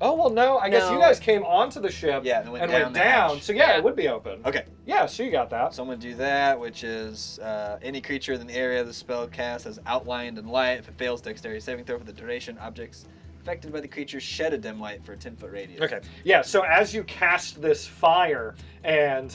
oh well no, I guess you No. guys came onto the ship Yeah, and went went the down. hatch. So yeah, Yeah. it would be open. Okay. Yeah, so you got that. So I'm gonna do that, which is any creature in the area of the spell cast as outlined in light. If it fails dexterity saving throw for the duration, objects affected by the creature shed a dim light for a 10-foot radius. Okay. Yeah, so as you cast this fire and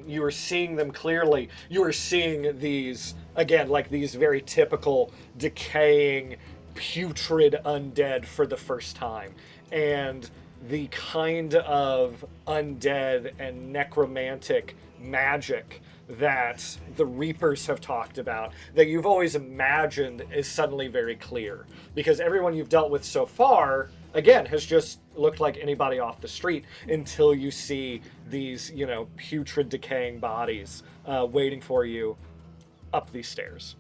you are seeing them clearly, you are seeing these, again, like these very typical decaying, putrid undead for the first time. And the kind of undead and necromantic magic that the Reapers have talked about, that you've always imagined, is suddenly very clear. Because everyone you've dealt with so far, again, has just looked like anybody off the street until you see these, putrid, decaying bodies waiting for you up these stairs.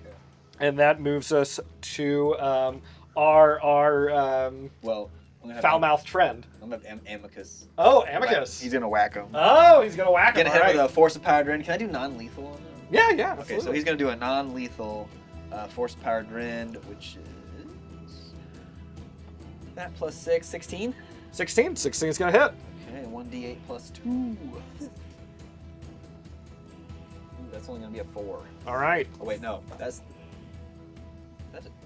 Okay. And that moves us to our Well, I'm gonna have foul-mouthed friend. I'm gonna have Amicus. Oh, Amicus. He's gonna whack him. Oh, he's gonna whack him. Gonna hit All him right. with a force of powered rend. Can I do non-lethal on him? Yeah, yeah. Okay, so absolutely. he's gonna do a non-lethal force of powered rend, which is that plus 6, 16. 16. 16 is gonna hit. Okay, 1d8 plus 2. Ooh, that's only gonna be a 4. All right. Oh wait, no, that's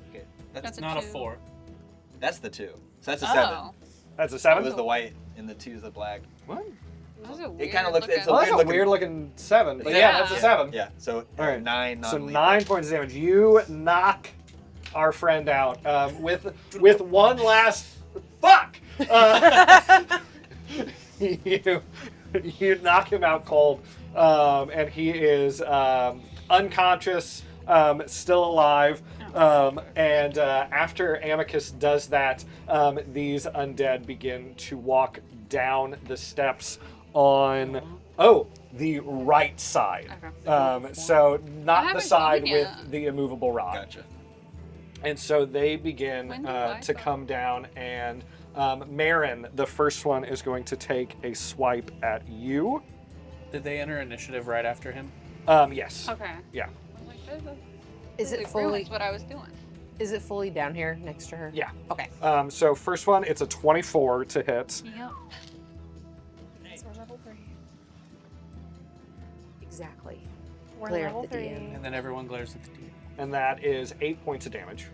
okay. That's a Not a 2. 4. That's the 2. So that's a 7. Oh, That's a It 7. was the white and the 2 is the black. What? that was a weird It kind of looks. It's a Well, that's weird a looking. weird-looking 7. But yeah, Yeah. that's a 7. Yeah. So All right. 9 So non-lethal. 9 points of damage. You knock our friend out with one last fuck. You you knock him out cold, and he is unconscious, still alive. And after Amicus does that, these undead begin to walk down the steps on the right side. Okay. So not the haven't side gone with yet. the immovable rod. Gotcha. And so they begin When do I to go? come down, and Marin, the first one, is going to take a swipe at you. Did they enter initiative right after him? Yes. Okay. Yeah. I'm like, this Is it really fully? ruins what I was doing. Is it fully down here next to her? Yeah. Okay. So first one, it's a 24 to hit. Yep. So we're level 3. Exactly. We're Glare level at the 3. DM. And then everyone glares at the DM. And that is 8 points of damage.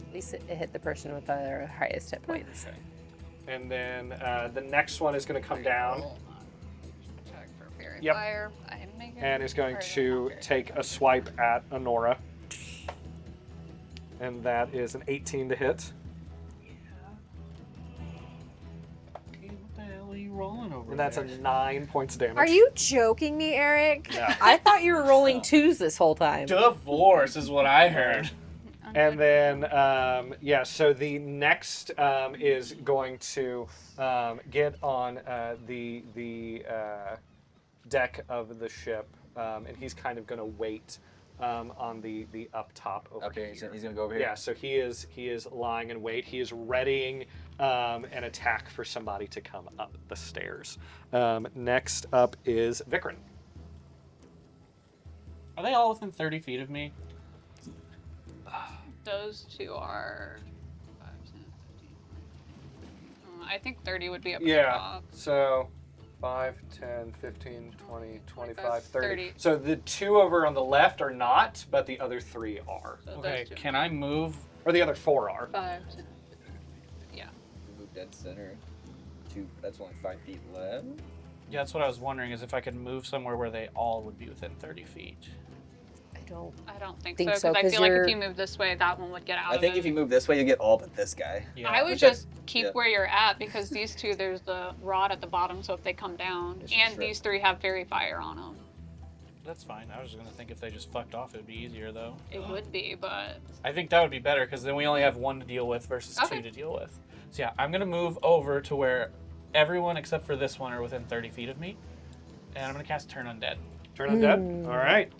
At least it hit the person with the highest hit points. Okay. And then the next one is going to come down Check for fairy Yep. fire. I didn't make it. and is going Or to not take a swipe at Honora. And that is an 18 to hit. Okay, what the hell are you rolling over And that's a 9 points of damage. Are you joking me, Eric? Yeah. I thought you were rolling twos this whole time. Divorce is what I heard. And then, so the next is going to get on the deck of the ship, and he's kind of going to wait on the up top over Okay, here. he's gonna go over here. Yeah, so he is lying in wait. He is readying an attack for somebody to come up the stairs. Next up is Vikrin. Are they all within 30 feet of me? Those two are 5, 10, 15. I think 30 would be up Yeah, top. so 5, 10, 15, 20, 25, 30. 30. So the two over on the left are not, but the other three are. So Okay, those two. can I move? Or the other four are. 5, 10, 15. Yeah. Move dead center. That's only 5 feet left. Yeah, that's what I was wondering, is if I could move somewhere where they all would be within 30 feet. I don't think Think so, so, because I 'cause feel like you're- if you move this way, that one would get out I of think it. if you move this way, you get all but this guy. Yeah. I would Which just keep yeah. where you're at, because these two, there's the rod at the bottom, so if they come down, Just and shred. these three have fairy fire on them. That's fine. I was just gonna think if they just fucked off, it would be easier, though. It would be, but I think that would be better, because then we only have one to deal with versus Okay. two to deal with. So yeah, I'm gonna move over to where everyone except for this one are within 30 feet of me, and I'm gonna cast Turn Undead. Turn undead? All right.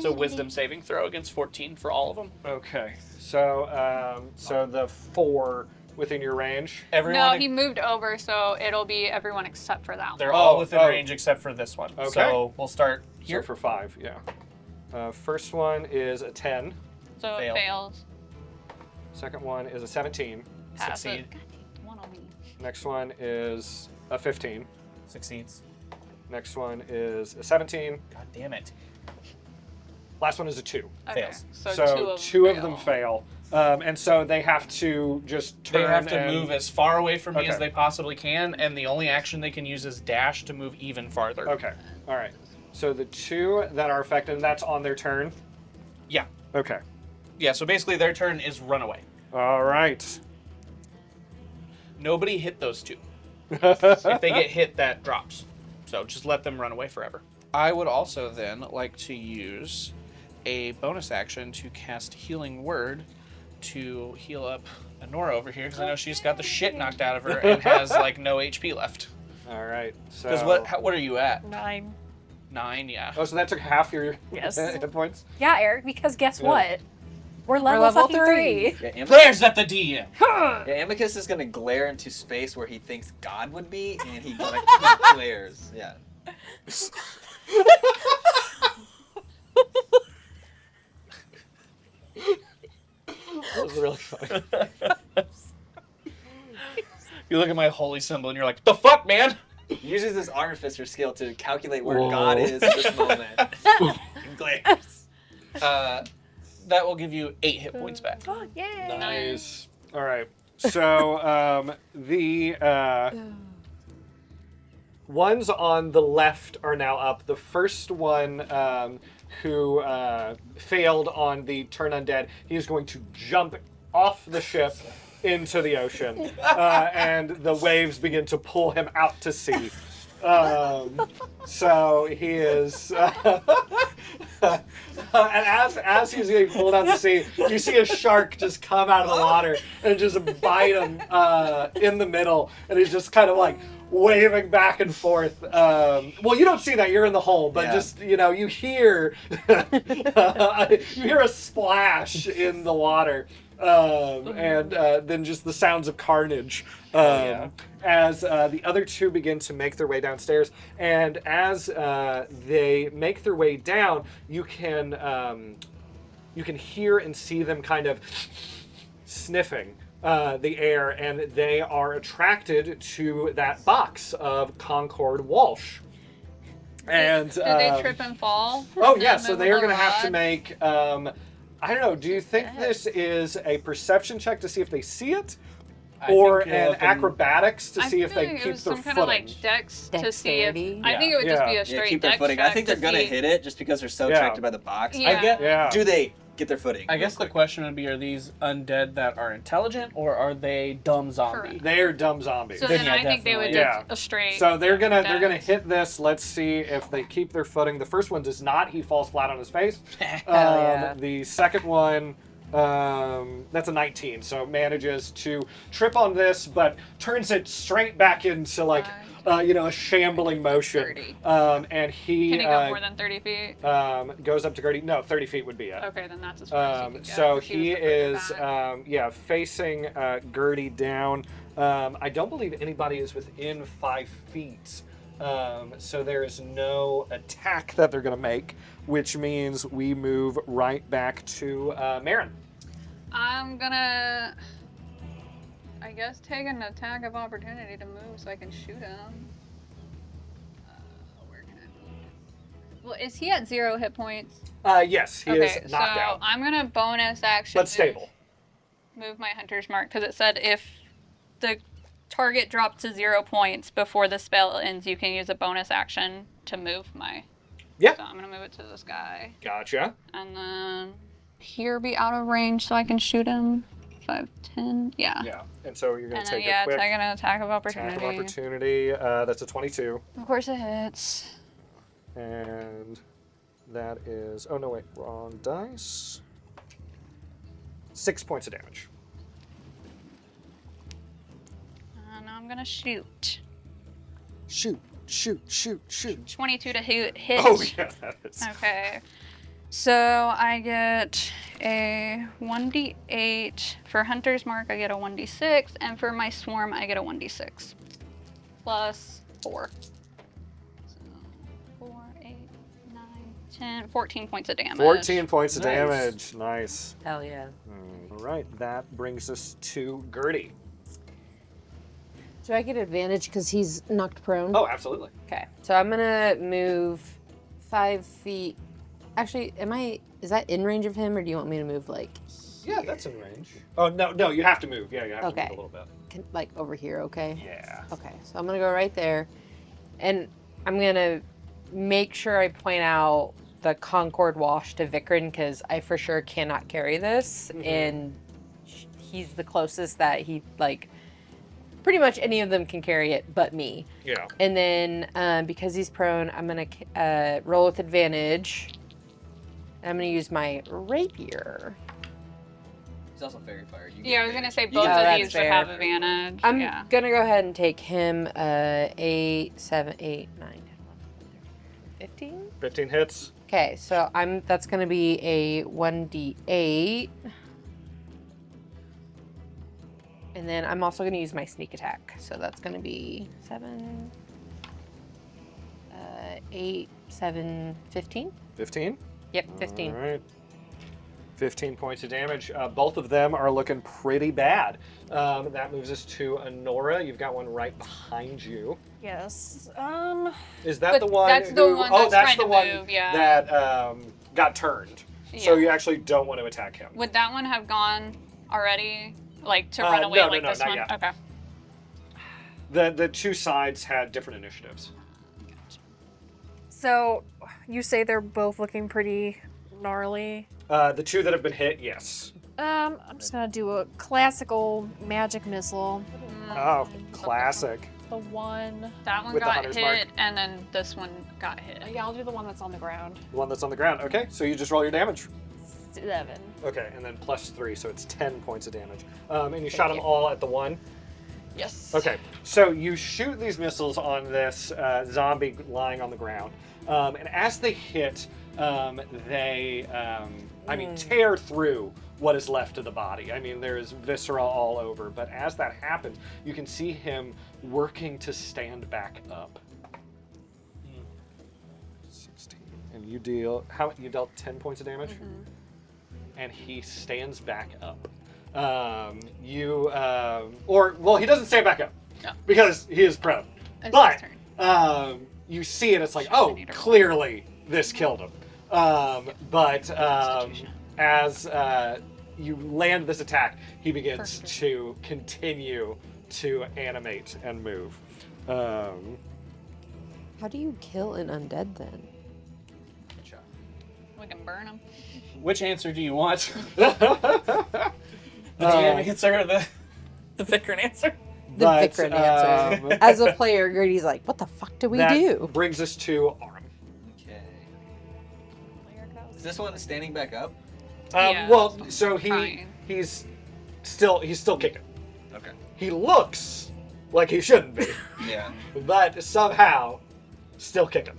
So Wisdom saving throw against 14 for all of them. Okay. So, so the four within your range. Everyone, no, he moved over, so it'll be everyone except for that one. they're all Oh, within oh. range except for this one. Okay. So we'll start Here here. for 5, yeah. First one is a 10. So Fail. it fails. Second one is a 17. Pass Succeed. it. God, one on me. Next one is a 15. Succeeds. Next one is a 17. God damn it. Last one is a 2. Okay. Fails. So, two of them fail. And so they have to just turn They have to and- move as far away from me Okay. as they possibly can, and the only action they can use is dash to move even farther. Okay. All right. So the two that are affected, that's on their turn? Yeah. Okay. Yeah, so basically their turn is run away. All right. Nobody hit those two. If they get hit, that drops. So just let them run away forever. I would also then like to use a bonus action to cast Healing Word to heal up Honora over here, because I know she's got the shit knocked out of her and has like no HP left. All right. So. Because what are you at? 9. 9, yeah. Oh, so that took half your Yes. hit points? Yeah, Eric, because guess Yeah. what? We're level, level fucking 3. Yeah, Players at the DM. Yeah, Amicus is gonna glare into space where he thinks God would be, and he glares. Yeah. That was really funny. You look at my holy symbol and you're like, the fuck, man? He uses his Artificer skill to calculate where Whoa. God is at this moment. And glares. That will give you 8 hit points back. Oh, yay. Nice. All right. So the ones on the left are now up. The first one who failed on the turn undead, he is going to jump off the ship into the ocean, and the waves begin to pull him out to sea. So he is, and as he's getting pulled out to sea, you see a shark just come out of the water and just bite him in the middle, and he's just kind of like waving back and forth. Well, you don't see that, you're in the hole, but just, you know, you hear a splash in the water. And then just the sounds of carnage as the other two begin to make their way downstairs. And as they make their way down, you can hear and see them kind of sniffing the air, and they are attracted to that box of Concord Walsh. And Did they trip and fall? Oh And yeah, move so with they are a going to have to rod? make. I don't know. Do you think this is a perception check to see if they see it, I or think you're an looking- acracrobatics to I see if feel they like it keep was their some kind footing? of like dex to see if. Dexterity? I think it would just be Yeah. a straight keep their dex footing. I check think they're to gonna see- hit it just because they're so Yeah. attracted by the box. Yeah. Yeah. Do they get their footing? I guess the question would be: are these undead that are intelligent, or are they dumb zombie? Correct. They are dumb zombies. So Then then yeah, I think they would definitely. do a straight. So they're gonna dex. hit this. Let's see if they keep their footing. The first one does not. He falls flat on his face. yeah. The second one, that's a 19. So manages to trip on this, but turns it straight back into like a shambling motion. 30. And he, Can he go more than 30 feet? goes up to Gertie. No, 30 feet would be it. Okay, then that's as far as he could go, So 'cause he was the further is, back. facing Gertie down. I don't believe anybody is within 5 feet. So there is no attack that they're going to make, which means we move right back to Marin. I'm gonna, I guess, take an attack of opportunity to move so I can shoot him. Where can I move? Well, is he at 0 hit points? Yes, he Okay, is knocked so out, I'm gonna bonus action. but stable. Move my hunter's mark because it said if the target dropped to 0 points before the spell ends, you can use a bonus action to move my. Yeah. So I'm gonna move it to this guy, Gotcha. and then here be out of range so I can shoot him. 5, 10, yeah. Yeah, and so you're going And to then take a quick take an attack of attack opportunity. of opportunity. That's a 22. Of course it hits. And that is, oh no, wait, wrong dice. 6 points of damage. And now I'm gonna shoot. Shoot, shoot, shoot, shoot. 22 to hit. Oh yeah, that is. Okay. So I get a 1d8. For Hunter's Mark, I get a 1d6. And for my Swarm, I get a 1d6. Plus 4. So 4, 8, 9, 10, 14 points of damage. 14 points of Nice. damage. Nice. Hell yeah. All right, that brings us to Gertie. Do I get advantage because he's knocked prone? Oh, absolutely. Okay. So I'm gonna move 5 feet. Actually, is that in range of him, or do you want me to move like Yeah, that's in range. Oh, no, you have to move. Yeah, you have to Okay. move a little bit. like over here, okay? Yeah. Okay, so I'm gonna go right there, and I'm gonna make sure I point out the Concord Wash to Vikrin because I for sure cannot carry this, and he's the closest that he like. Pretty much any of them can carry it, but me. Yeah. And then because he's prone, I'm gonna roll with advantage. I'm gonna use my rapier. He's also fairy fire. You Yeah, I was get gonna say advantage. both Oh, of that's these would fair. have advantage. I'm yeah. gonna go ahead and take him 8, 7, 8, 9, 10, 15. 15 hits. Okay, so that's gonna be a 1d8. And then I'm also gonna use my sneak attack. So that's gonna be 7, 8, 7, 15. 15? Yep, 15. All right. 15 points of damage. Both of them are looking pretty bad. That moves us to Honora. You've got one right behind you. Yes. Is that But the one? that's the one that's that's trying the to one move, yeah. that got turned. So Yeah. you actually don't want to attack him. Would that one have gone already? Like to run away no, like no, this not one? yet. Okay. The two sides had different initiatives. So you say they're both looking pretty gnarly. The two that have been hit, yes. I'm just gonna do a classical magic missile. Oh, classic. The one. That one With the got hunter's hit, mark. and then this one got hit. Yeah, I'll do the one that's on the ground. The one that's on the ground. Okay, so you just roll your damage. 7. Okay, and then +3, so it's 10 points of damage. And you shot them all at the one? Yes. Okay, so you shoot these missiles on this zombie lying on the ground. And as they hit, they, tear through what is left of the body. I mean, there's viscera all over. But as that happens, you can see him working to stand back up. 16. And you dealt 10 points of damage? And he stands back up. He doesn't stand back up. No. Because he is prone. It's But his turn. you see it, it's like, oh, clearly this killed him. As you land this attack, he begins to continue to animate and move. How do you kill an undead then? We can burn him. Which answer do you want? The DM answer or the Vikram answer? The Vikram answer. As a player, Gertie's like, what the fuck do we do? Brings us to Aram. Okay. Is this one standing back up? Well, so Fine. he's still kicking. Okay. He looks like he shouldn't be, Yeah. but somehow still kicking.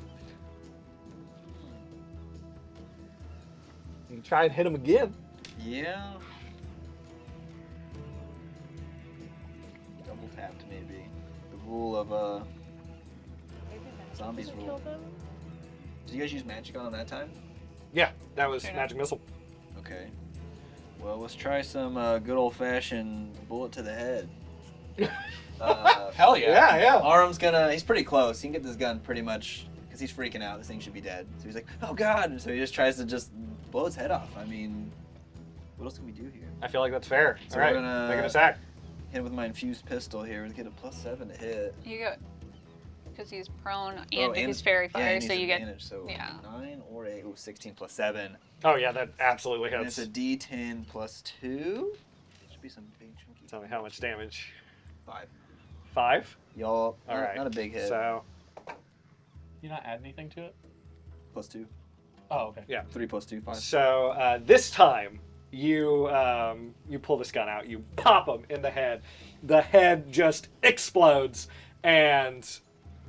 You can try and hit him again. Yeah. Double tapped maybe. The rule of zombies rule. Did you guys use magic on him that time? Yeah, that was magic missile. Okay. Well, let's try some good old-fashioned bullet to the head. Hell yeah. Yeah. Aram's he's pretty close. He can get this gun pretty much, because he's freaking out. This thing should be dead. So he's like, oh god! And so he just tries to blow its head off. I mean, what else can we do here? I feel like that's fair. So All right, we're gonna make an attack. hit with my infused pistol here. We get a +7 to hit. You get, because he's prone and he's fairy fire, and so he's you get. advantage, so yeah. 9 or 8. Ooh, 16 +7. Oh yeah, that absolutely And hits. it's a D10 +2. Should be some big chunky. Tell me how much damage. 5. 5. Y'all, All right. not a big hit. So You not add anything to it? +2. Oh, okay. yeah. 3 +2, 5. So this time you pull this gun out. You pop him in the head. The head just explodes, and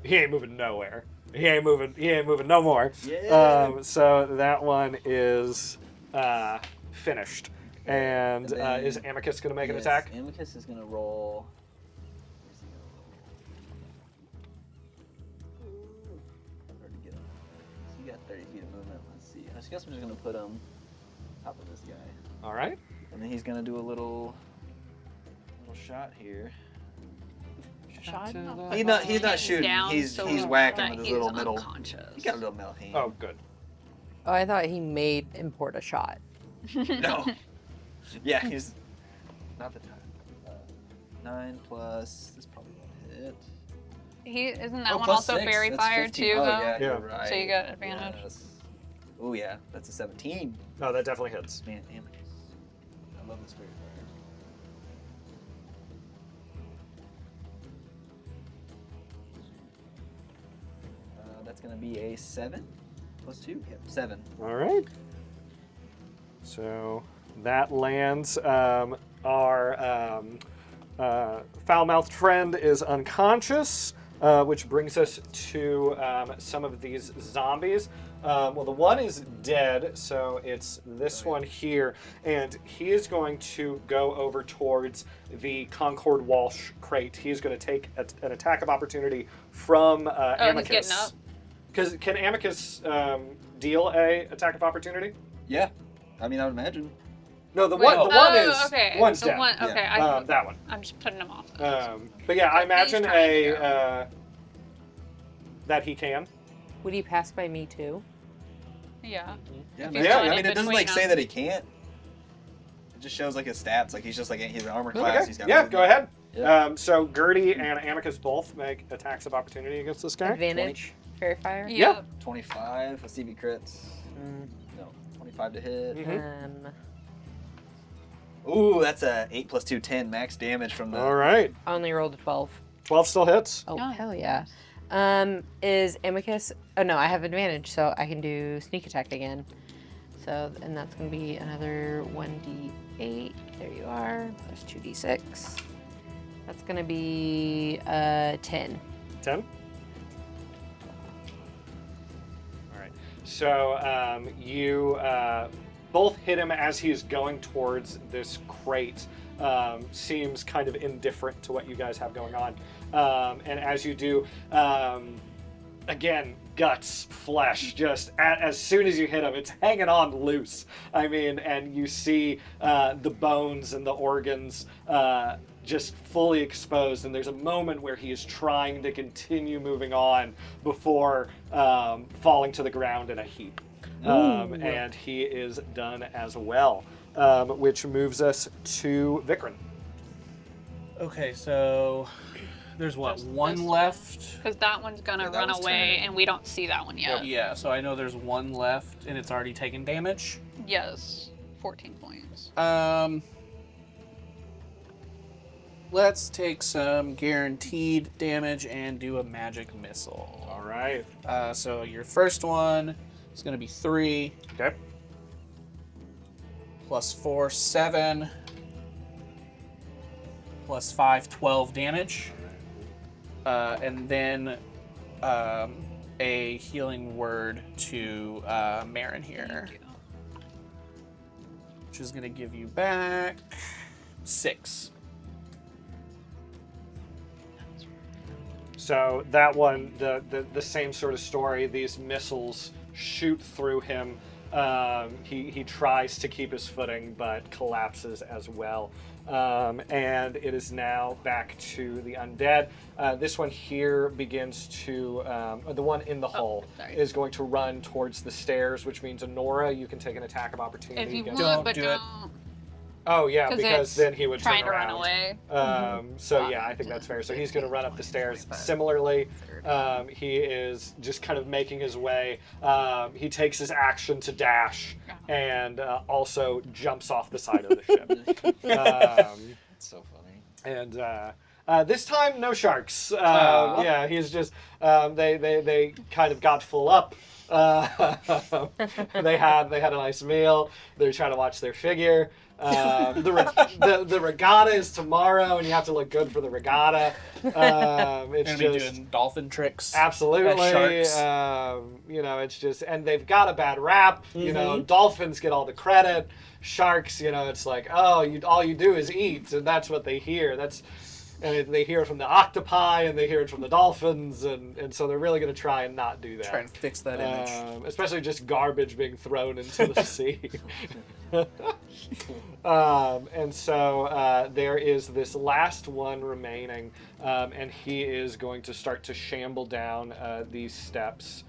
he ain't moving nowhere. He ain't moving no more. Yeah. So that one is finished. And And then- is Amicus going to make an Yes, attack? Amicus is gonna roll. Where's he gonna roll? Hard to get him. He got 30 feet of movement. Let's see. I guess I'm just gonna put him top of this guy, All right. and then he's gonna do a little shot here. Shot? He's not shooting. Down, He's so whacking that with his he's little middle. unconscious. He got a little metal hand. Oh, good. Oh, I thought he made import a shot. No. Yeah, he's not the time. 9 plus. This probably won't hit. Isn't that Oh, one plus also 6, fairy that's fire 15. too, Oh, though? yeah, Yeah. you're right. So you got advantage. Yes. Oh yeah, that's a 17. No, that definitely hits. Man, Amicus. I love this fairy fire. That's gonna be a 7 +2. Yep, 7. All right. So that lands. Our foul-mouthed friend is unconscious, which brings us to some of these zombies. Well, the one is dead, so it's this one here, and he is going to go over towards the Concord Walsh crate. He's going to take an attack of opportunity from Amicus. He's getting up. Because can Amicus deal a attack of opportunity? Yeah, I mean I would imagine. No, the Wait, one is okay. one's the dead. one, okay, Yeah. That one. I'm just putting him off. But yeah, I imagine trying to go. that he can. Would he pass by me too? Yeah. Yeah, If maybe. he's I not mean in it doesn't between like say them. that he can't. It just shows like his stats. Like he's just like he's an armor class. Okay. He's got Yeah, movement. go ahead. Yeah. So Gertie and Amicus both make attacks of opportunity against this guy. Advantage. Fairy fire. Yeah. 25. Let's see if he crits. No, 25 to hit. Mhm. Ooh, that's a 8 + 2, 10 max damage from the. All right. I only rolled a 12. 12 still hits. Oh, Nice. hell yeah. Is Amicus... Oh, no, I have advantage, so I can do sneak attack again. So, and that's going to be another 1d8. There you are. Plus 2d6. That's going to be 10. 10. All right. So you both hit him as he's going towards this crate. Seems kind of indifferent to what you guys have going on. And as you do, again, guts, flesh, just as soon as you hit him, it's hanging on loose. I mean, and you see the bones and the organs just fully exposed, and there's a moment where he is trying to continue moving on before falling to the ground in a heap. And he is done as well, which moves us to Vikrin. Okay, so there's what, Just one this left? Because that one's gonna Yeah, that run one's away, turning. and we don't see that one yet. Yeah, so I know there's one left, and it's already taken damage. Yes, 14 points. Let's take some guaranteed damage and do a magic missile. All right. So your first one is going to be 3, Okay. plus 4, 7, plus 5, 12 damage. And then a healing word to Marin here, Thank you. which is going to give you back 6. So that one, the same sort of story. These missiles shoot through him. He tries to keep his footing, but collapses as well. And it is now back to the undead. This one here begins to, the one in the hole sorry. is going to run towards the stairs, which means Honora, you can take an attack of opportunity. If you against- want, Don't but do it. don't. Oh yeah, 'Cause because it's then he would trying turn to run around. away. So yeah, I think that's fair. So he's going to run up the stairs. Similarly, he is just kind of making his way. He takes his action to dash and also jumps off the side of the ship. That's so funny. And this time, no sharks. Yeah, he's just they kind of got full up. They had a nice meal. They're trying to watch their figure. The regatta is tomorrow, and you have to look good for the regatta. It's Gonna be just doing dolphin tricks. absolutely, as sharks. it's just, and they've got a bad rap. You know, dolphins get all the credit. Sharks, it's like, oh, all you do is eat, and that's what they hear. And they hear it from the octopi, and they hear it from the dolphins, and so they're really going to try and not do that. Try and fix that image. Especially just garbage being thrown into the sea. And so there is this last one remaining, and he is going to start to shamble down these steps.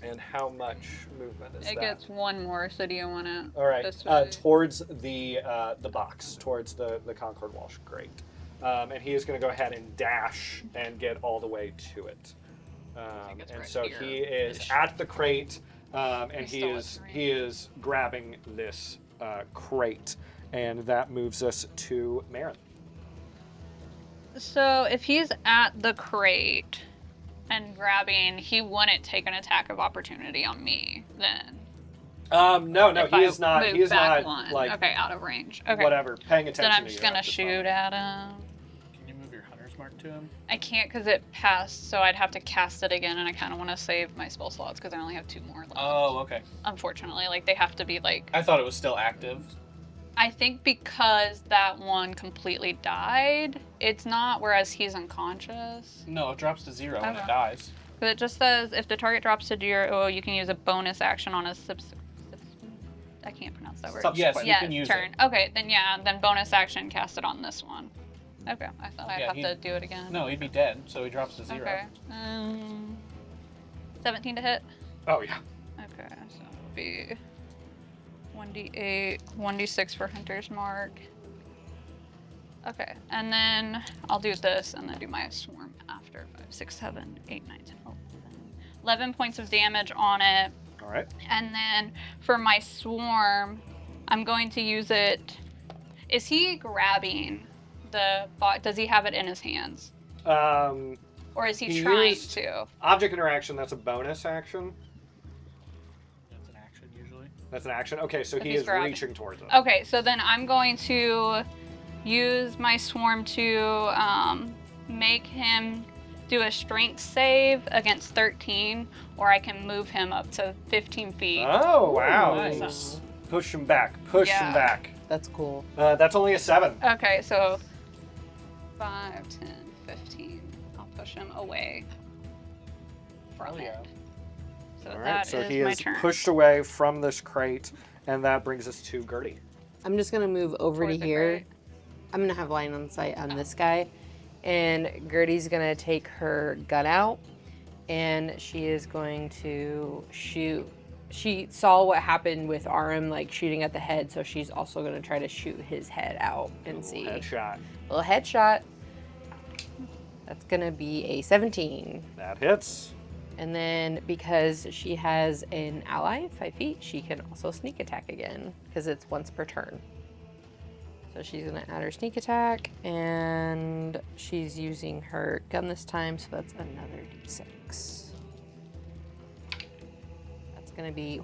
And how much movement is It that? gets one more, so do you want to? All right, towards the box, towards the Concord Walsh grate, and he is going to go ahead and dash and get all the way to it. it's And right so here. he is at the crate, and He's he still is at he is grabbing this crate, and that moves us to Marin. So if he's at the crate and grabbing, he wouldn't take an attack of opportunity on me then. No, If he I is not. move He is back not one. like Okay, out of range. Okay. whatever paying attention. Then I'm to just you gonna at this shoot moment. at him. Can you move your hunter's mark to him? I can't because it passed, so I'd have to cast it again, and I kind of want to save my spell slots because I only have 2 more left. Oh, okay. Unfortunately, like they have to be like. I thought it was still active. I think because that one completely died, it's not. Whereas he's unconscious. No, it drops to 0 when it Okay. dies. But it just says if the target drops to 0, you can use a bonus action on a I can't pronounce that word. Yes, you Yeah, can use turn. it. Okay, then bonus action cast it on this one. Okay, I thought I'd Yeah, have to do it again. No, he'd be dead, so he drops to 0. Okay. 17 to hit. Oh yeah. Okay, so it'll be 1d8, 1d6 for Hunter's Mark. Okay, and then I'll do this and then do my swarm after. 5, 6, 7, 8, 9, 10, 11 points of damage on it. All right. And then for my swarm, I'm going to use it. Is he grabbing the does he have it in his hands? Or is he trying used to? Object interaction, that's a bonus action. That's an action usually. That's an action. Okay, so he he's is grabbing. reaching towards it. Okay, so then I'm going to use my swarm to make him do a strength save against 13, or I can move him up to 15 feet. Oh, wow. Nice. Push him back. Push him Yeah. back. That's cool. That's only a 7. Okay, so 5, 10, 15. I'll push him away from it. So All right, that so is he my is turn. pushed away from this crate, and that brings us to Gertie. I'm just gonna move over Towards to the here. crate. I'm gonna have line on sight on this guy, and Gertie's gonna take her gun out, and she is going to shoot. She saw what happened with Aram, like shooting at the head, so she's also gonna try to shoot his head out and see. Headshot. Little headshot. That's gonna be a 17. That hits. And then because she has an ally 5 feet, she can also sneak attack again because it's once per turn. So she's gonna add her sneak attack, and she's using her gun this time, so that's another d6. That's gonna be,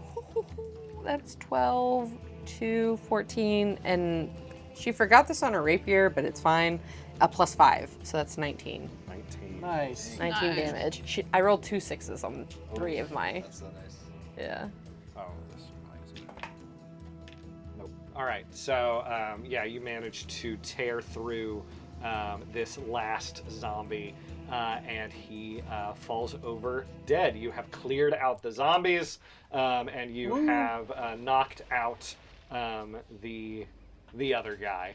that's 12 to 14, and she forgot this on her rapier, but it's fine. A +5, so that's 19. 19. Nice. 19 Nice. damage. I rolled 2 6s on 3 of my, That's so nice. yeah. Oh, this minus. Nope. All right. So, yeah, you managed to tear through this last zombie, and he falls over dead. You have cleared out the zombies, and you have knocked out the other guy.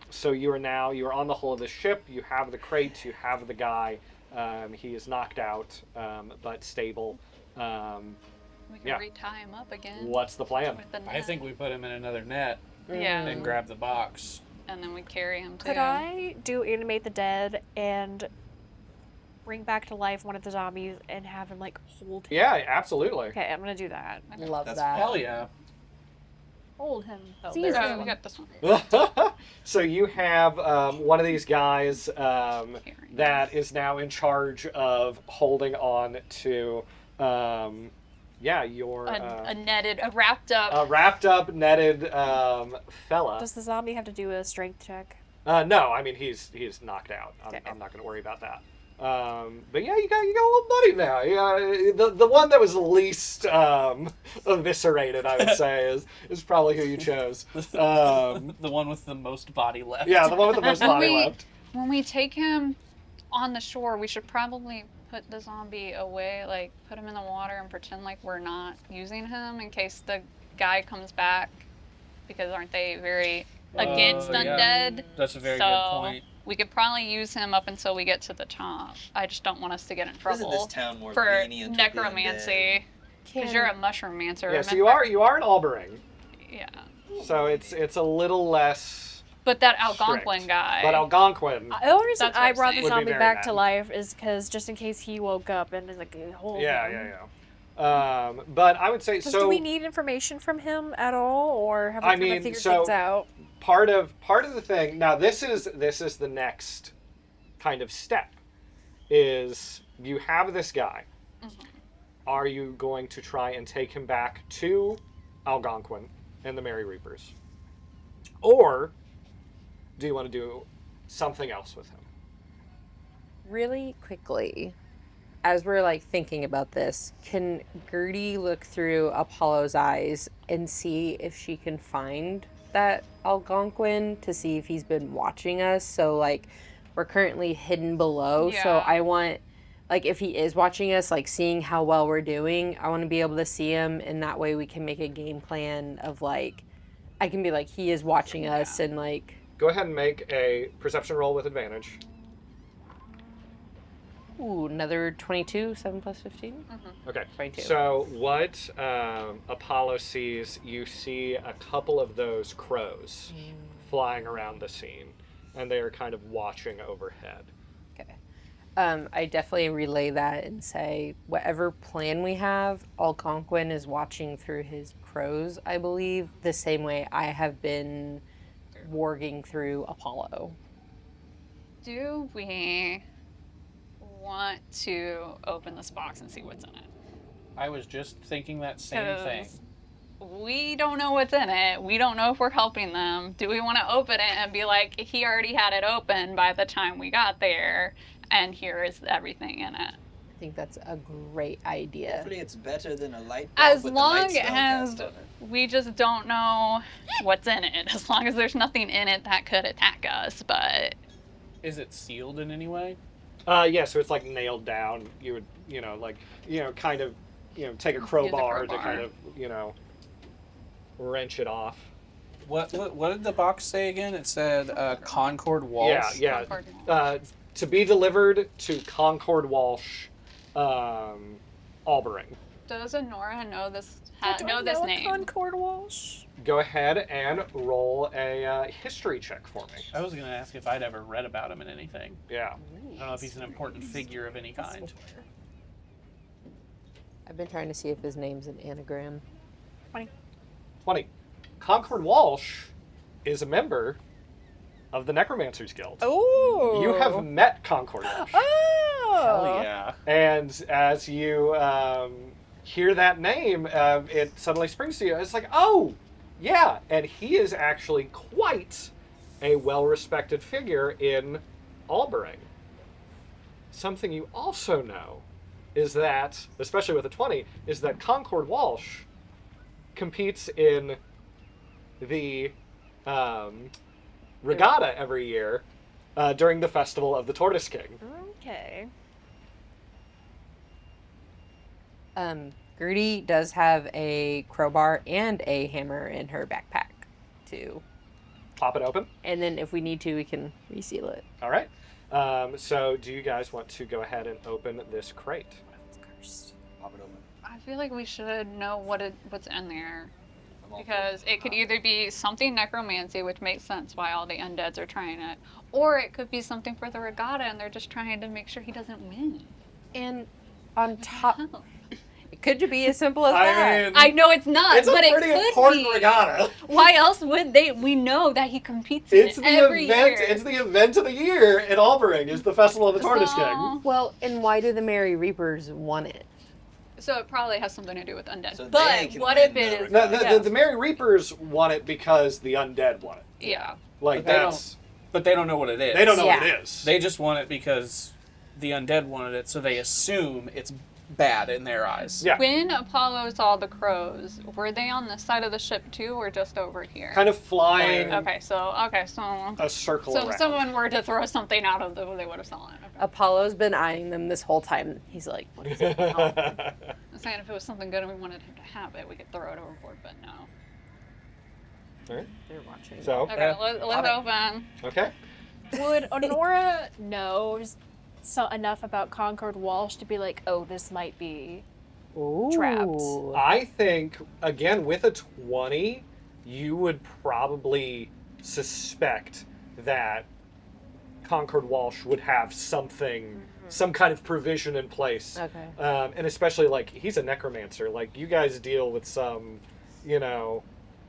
So you are on the hull of the ship. You have the crates. You have the guy. He is knocked out, but stable. We can yeah. retie him up again. What's the plan? With the I net. think we put him in another net Yeah. and grab the box. And then we carry him to. Could I do animate the dead and bring back to life one of the zombies and have him like hold him? Yeah, absolutely. Okay, I'm gonna do that. Love That's that. Hell yeah. Hold him. Oh, Seize there, him. we got this one. So you have one of these guys that is now in charge of holding on to, your A netted, a wrapped up. a wrapped up, netted fella. Does the zombie have to do a strength check? No, I mean he's knocked out. Okay. I'm not going to worry about that. But yeah, you got a little buddy now. Yeah, the one that was least eviscerated, I would say, is probably who you chose. The one with the most body left. Yeah, the one with the most body we- left. When we take him on the shore, we should probably put the zombie away, like put him in the water and pretend like we're not using him in case the guy comes back, because aren't they very against yeah. undead? That's a very So good point. we could probably use him up until we get to the top. I just don't want us to get in Isn't trouble this town more for lenient with the necromancy. Because you're a mushroom-mancer. Yeah, so you are an Albering, Yeah. so it's a little less. But that strict. Algonquin guy. But Algonquin. The only reason That's what I I'm brought the saying. Would be zombie very back to bad. life is because just in case he woke up and is like, hold Yeah, him. yeah. But I would say Because so. do we need information from him at all, or have we I kind mean, of figured so- things out? part of the thing. Now this is the next kind of step. Is you have this guy. Mm-hmm. Are you going to try and take him back to Algonquin and the Merry Reapers, or do you want to do something else with him? Really quickly, as we're like thinking about this, can Gertie look through Apollo's eyes and see if she can find that Algonquin to see if he's been watching us? So like we're currently hidden below, so Yeah. I want, like, if he is watching us, like seeing how well we're doing, I want to be able to see him, and that way we can make a game plan of like, I can be like, he is watching us, and like, Go ahead and make a perception roll with advantage. ooh, another 22, 7 plus 15. Okay. 22. So what Apollo sees, you see a couple of those crows flying around the scene, and they are kind of watching overhead. Okay. I definitely relay that and say whatever plan we have, Algonquin is watching through his crows, I believe, the same way I have been warging through Apollo. Do we want to open this box and see what's in it? I was just thinking that same thing. 'Cause we don't know what's in it. We don't know if we're helping them. Do we want to open it and be like, he already had it open by the time we got there, and here is everything in it? I think that's a great idea. Hopefully it's better than a light bulb As with the light long spell as cast on it. we just don't know what's in it. As long as there's nothing in it that could attack us, but Is it sealed in any way? Yeah, so it's like nailed down. You would, kind of, take a crowbar to crowbar. kind of, wrench it off. What did the box say again? It said Concord Walsh. Yeah. Concord. To be delivered to Concord Walsh, Albering. does Honora know this? Do Know I this know a name? Concord Walsh? Go ahead and roll a history check for me. I was going to ask if I'd ever read about him in anything. Yeah. I don't know if he's an important figure of any kind. I've been trying to see if his name's an anagram. 20. Concord Walsh is a member of the Necromancers Guild. Oh. You have met Concord Walsh. Oh. Hell yeah. And as you hear that name, it suddenly springs to you. It's like, oh, yeah. And he is actually quite a well-respected figure in Albering. Something you also know is that, especially with a 20, is that Concord Walsh competes in the regatta every year during the Festival of the Tortoise King. Okay. Gertie does have a crowbar and a hammer in her backpack, too. Pop it open. And then if we need to, we can reseal it. All right. So do you guys want to go ahead and open this crate? Pop it open. I feel like we should know what's in there. I'm all Because for it could either be something necromancy, which makes sense why all the undeads are trying it, or it could be something for the regatta and they're just trying to make sure he doesn't win. And on top, Hell. it could just be as simple as that. I know it's not, it's a but it pretty could important be. regatta. Why else would they? We know that he competes in It's it the every event. year. It's the event of the year in Albering. Is the Festival of the Tortoise King. Well, and why do the Merry Reapers want it? So it probably has something to do with undead. So they but can what win if it is? the The, the Merry Reapers want it because the undead want it. Yeah. Like But they that's But they don't know what it is. they don't know Yeah. what it is. They just want it because the undead wanted it, so they assume it's bad in their eyes. Yeah. When Apollo saw the crows, were they on the side of the ship too, or just over here? Kind of flying Okay, so a circle so around. if someone were to throw something out of them, they would have saw it. Okay. Apollo's been eyeing them this whole time. He's like, what is it? I'm saying if it was something good and we wanted him to have it, we could throw it overboard, but no. Alright. They're watching. So Okay, let's open. okay. Would Honora know enough about Concord Walsh to be like, oh, this might be trapped? I think again with a 20, you would probably suspect that Concord Walsh would have something, some kind of provision in place. Okay. And especially like he's a necromancer. Like you guys deal with some,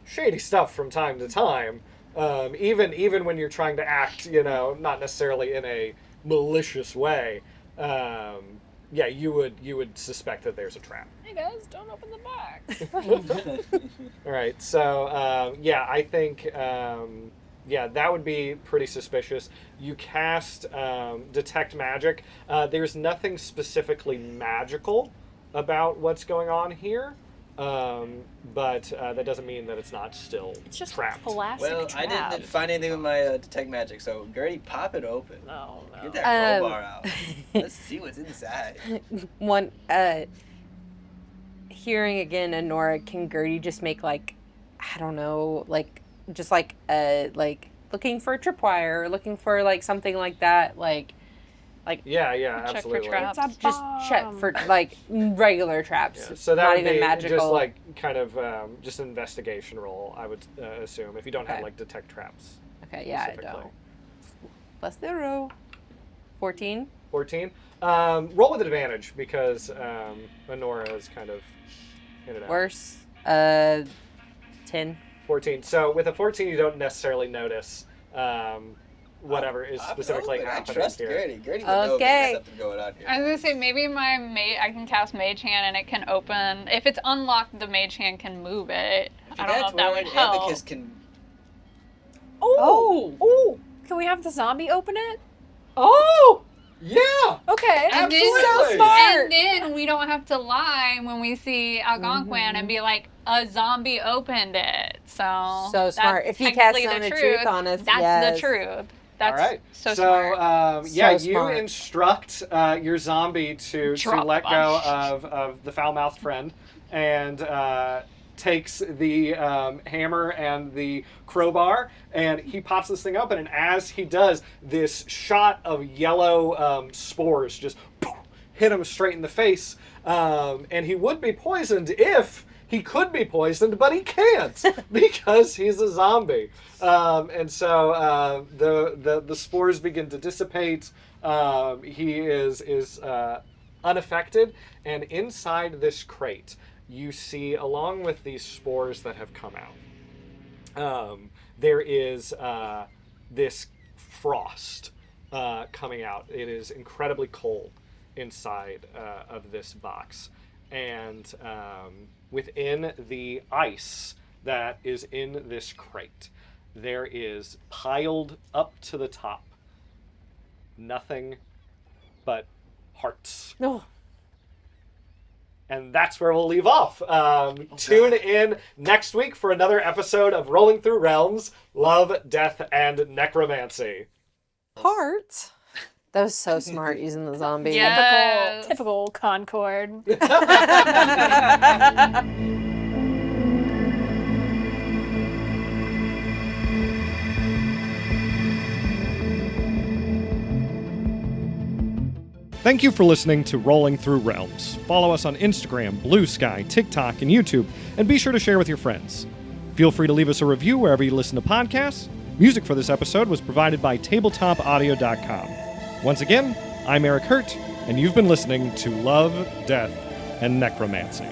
shady stuff from time to time. Even when you're trying to act, not necessarily in a malicious way. Yeah, you would suspect that there's a trap. Hey guys, don't open the box. All right, so yeah, I think that would be pretty suspicious. You cast detect magic. There's nothing specifically magical about what's going on here, but that doesn't mean that it's not still It's just trapped. a classic Well, trap. I didn't find anything with my detect magic, so Gertie, pop it open. No, no. Get that crowbar out. Let's see what's inside. One, hearing again, Honora, can Gertie just make like, I don't know, like looking for a tripwire, or looking for like something like that, like Yeah, Check for absolutely. traps. It's a just check bomb. for like regular traps, Yeah, so that not would even be magical. just like kind of just an investigation roll, I would assume, if you don't have Okay. like detect traps. Okay, yeah, I specifically. don't. +0. 14. 14. Roll with advantage because Honora is kind of in and out. Worse. 10. 14. So with a 14, you don't necessarily notice whatever is specifically I happening trust here. Gertie. Gertie would know Okay. there's something going on here. I was gonna say maybe I can cast Mage Hand and it can open. If it's unlocked, the Mage Hand can move it. I don't know if that would help. Abacus can... Oh! Can we have the zombie open it? Oh! Yeah! Okay. And then, Absolutely. So smart. and then we don't have to lie when we see Algonquin and be like, a zombie opened it. So So smart. that's If you cast technically Zone of Truth on us, that's yes. the truth. That's All right. so smart. Yeah, So you smart. instruct your zombie to Drop let bomb. go of the foul-mouthed friend and takes the hammer and the crowbar, and he pops this thing open, and as he does, this shot of yellow spores just hit him straight in the face, and he would be poisoned if he could be poisoned, but he can't because he's a zombie. And so the spores begin to dissipate. He is unaffected, and inside this crate, you see, along with these spores that have come out, there is this frost coming out. It is incredibly cold inside of this box. And within the ice that is in this crate, there is piled up to the top nothing but hearts. No. And that's where we'll leave off. Tune in next week for another episode of Rolling Through Realms, Love, Death, and Necromancy. Heart. That was so smart using the zombie. Yes. Typical Concord. Thank you for listening to Rolling Through Realms. Follow us on Instagram, Blue Sky, TikTok, and YouTube, and be sure to share with your friends. Feel free to leave us a review wherever you listen to podcasts. Music for this episode was provided by tabletopaudio.com. Once again, I'm Erik Hurt, and you've been listening to Love, Death, and Necromancy.